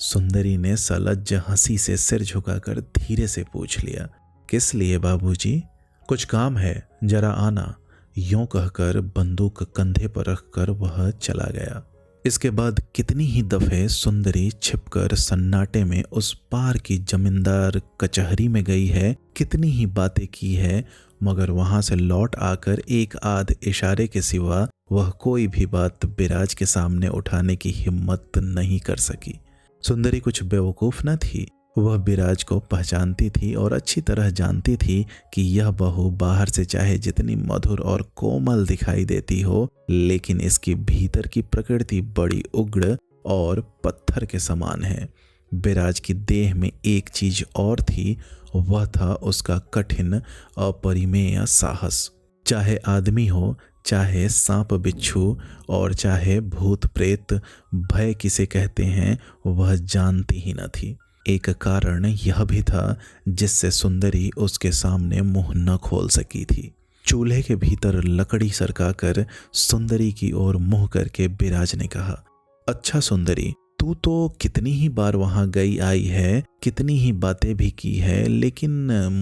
सुंदरी ने सलज्ज हंसी से सिर झुकाकर धीरे से पूछ लिया, किस लिए बाबूजी? कुछ काम है, जरा आना। यूं कहकर बंदूक कंधे पर रखकर वह चला गया। इसके बाद कितनी ही दफे सुंदरी छिपकर सन्नाटे में उस पार की जमींदार कचहरी में गई है, कितनी ही बातें की है, मगर वहां से लौट आकर एक आध इशारे के सिवा वह कोई भी बात बिराज के सामने उठाने की हिम्मत नहीं कर सकी। सुंदरी कुछ बेवकूफ न थी। वह बिराज को पहचानती थी और अच्छी तरह जानती थी कि यह बहू बाहर से चाहे जितनी मधुर और कोमल दिखाई देती हो, लेकिन इसकी भीतर की प्रकृति बड़ी उग्र और पत्थर के समान है। बिराज की देह में एक चीज और थी, वह था उसका कठिन अपरिमेय साहस। चाहे आदमी हो, चाहे सांप बिच्छू और चाहे भूत प्रेत, भय किसे कहते हैं वह जानती ही न थी। एक कारण यह भी था जिससे सुंदरी उसके सामने मुंह न खोल सकी थी। चूल्हे के भीतर लकड़ी सरकाकर सुंदरी की ओर मुंह करके बिराज ने कहा, अच्छा सुंदरी, तू तो कितनी ही बार वहां गई आई है, कितनी ही बातें भी की है, लेकिन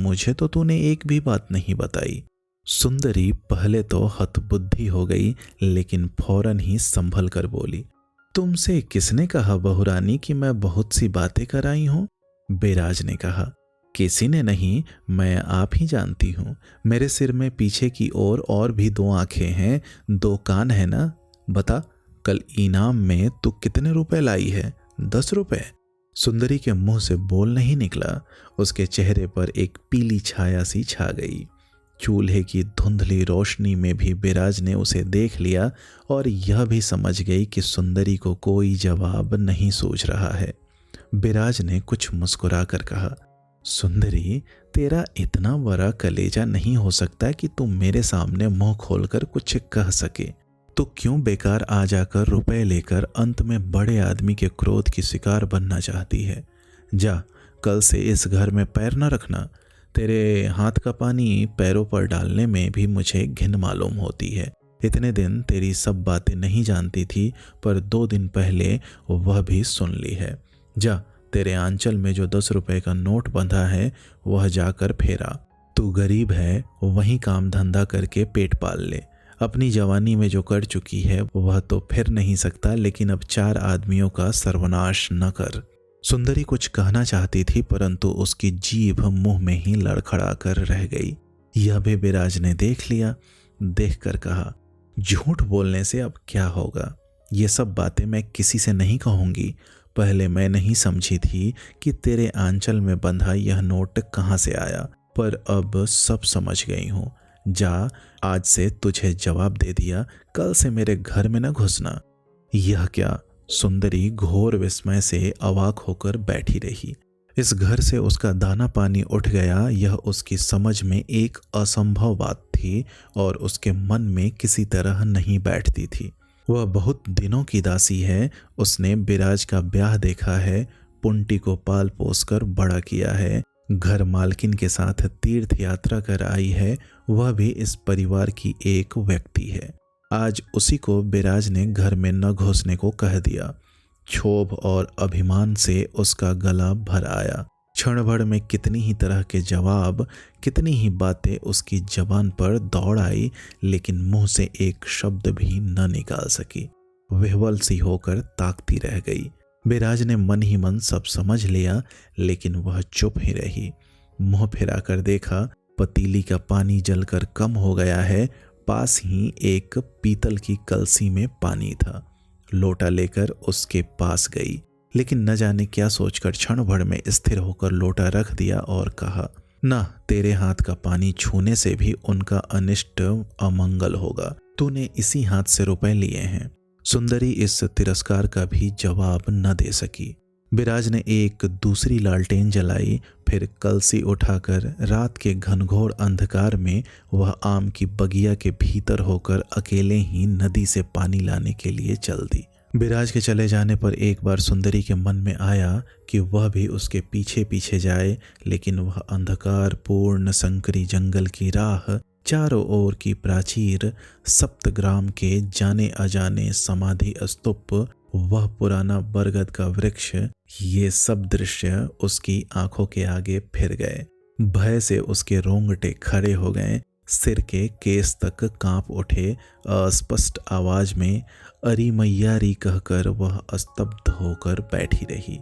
मुझे तो तूने एक भी बात नहीं बताई। सुंदरी पहले तो हतबुद्धि हो गई, लेकिन फौरन ही संभल कर बोली, तुमसे किसने कहा बहुरानी कि मैं बहुत सी बातें कराई हूं? बिराज ने कहा, किसी ने नहीं, मैं आप ही जानती हूँ। मेरे सिर में पीछे की ओर और भी 2 आंखें हैं, 2 कान है ना? बता, कल इनाम में तू कितने रुपए लाई है? 10 रुपए। सुंदरी के मुंह से बोल नहीं निकला। उसके चेहरे पर एक पीली छाया सी छा गई। चूल्हे की धुंधली रोशनी में भी बिराज ने उसे देख लिया और यह भी समझ गई कि सुंदरी को कोई जवाब नहीं सूझ रहा है। बिराज ने कुछ मुस्कुरा कर कहा, सुंदरी, तेरा इतना बड़ा कलेजा नहीं हो सकता कि तुम मेरे सामने मुंह खोलकर कुछ कह सके। तो क्यों बेकार आ जाकर रुपए लेकर अंत में बड़े आदमी के क्रोध की शिकार बनना चाहती है? जा, कल से इस घर में पैर न रखना। तेरे हाथ का पानी पैरों पर डालने में भी मुझे घिन मालूम होती है। इतने दिन तेरी सब बातें नहीं जानती थी, पर 2 दिन पहले वह भी सुन ली है। जा, तेरे आंचल में जो 10 रुपए का नोट बंधा है वह जाकर फेरा। तू गरीब है, वहीं काम धंधा करके पेट पाल ले। अपनी जवानी में जो कर चुकी है वह तो फिर नहीं सकता, लेकिन अब 4 आदमियों का सर्वनाश न कर। सुंदरी कुछ कहना चाहती थी, परंतु उसकी जीभ मुंह में ही लड़खड़ा कर रह गई। यह भी बिराज ने देख लिया। देखकर कहा, झूठ बोलने से अब क्या होगा? ये सब बातें मैं किसी से नहीं कहूंगी। पहले मैं नहीं समझी थी कि तेरे आंचल में बंधा यह नोट कहाँ से आया, पर अब सब समझ गई हूँ। जा, आज से तुझे जवाब दे दिया, कल से मेरे घर में न घुसना। यह क्या? सुंदरी घोर विस्मय से अवाक होकर बैठी रही। इस घर से उसका दाना पानी उठ गया, यह उसकी समझ में एक असंभव बात थी और उसके मन में किसी तरह नहीं बैठती थी। वह बहुत दिनों की दासी है। उसने बिराज का ब्याह देखा है, पुंटी को पाल पोस कर बड़ा किया है, घर मालकिन के साथ तीर्थ यात्रा कर आई है। वह भी इस परिवार की एक व्यक्ति है। आज उसी को बिराज ने घर में न घुसने को कह दिया। क्षोभ और अभिमान से उसका गला भर आया। क्षण भर में कितनी ही तरह के जवाब, कितनी ही बातें उसकी जबान पर दौड़ आई, लेकिन मुंह से एक शब्द भी न निकाल सकी। विह्वल सी होकर ताकती रह गई। बिराज ने मन ही मन सब समझ लिया, लेकिन वह चुप ही रही। मुंह फिरा कर देखा, पतीली का पानी जलकर कम हो गया है। पास ही एक पीतल की कलसी में पानी था। लोटा लेकर उसके पास गई, लेकिन न जाने क्या सोचकर क्षण भर में स्थिर होकर लोटा रख दिया और कहा, ना, तेरे हाथ का पानी छूने से भी उनका अनिष्ट अमंगल होगा। तूने इसी हाथ से रुपए लिए हैं। सुंदरी इस तिरस्कार का भी जवाब न दे सकी। बिराज ने एक दूसरी लालटेन जलाई, फिर कलसी उठाकर रात के घनघोर अंधकार में वह आम की बगिया के भीतर होकर अकेले ही नदी से पानी लाने के लिए चल दी। बिराज के चले जाने पर एक बार सुंदरी के मन में आया कि वह भी उसके पीछे पीछे जाए, लेकिन वह अंधकार पूर्ण संकरी जंगल की राह, चारों ओर की प्राचीर, सप्तग्राम के जाने अजाने समाधि स्तूप, वह पुराना बरगद का वृक्ष, ये सब दृश्य उसकी आंखों के आगे फिर गए। भय से उसके रोंगटे खड़े हो गए, सिर के केस तक कांप उठे। अस्पष्ट आवाज में अरी मैयारी कहकर वह स्तब्ध होकर बैठी रही।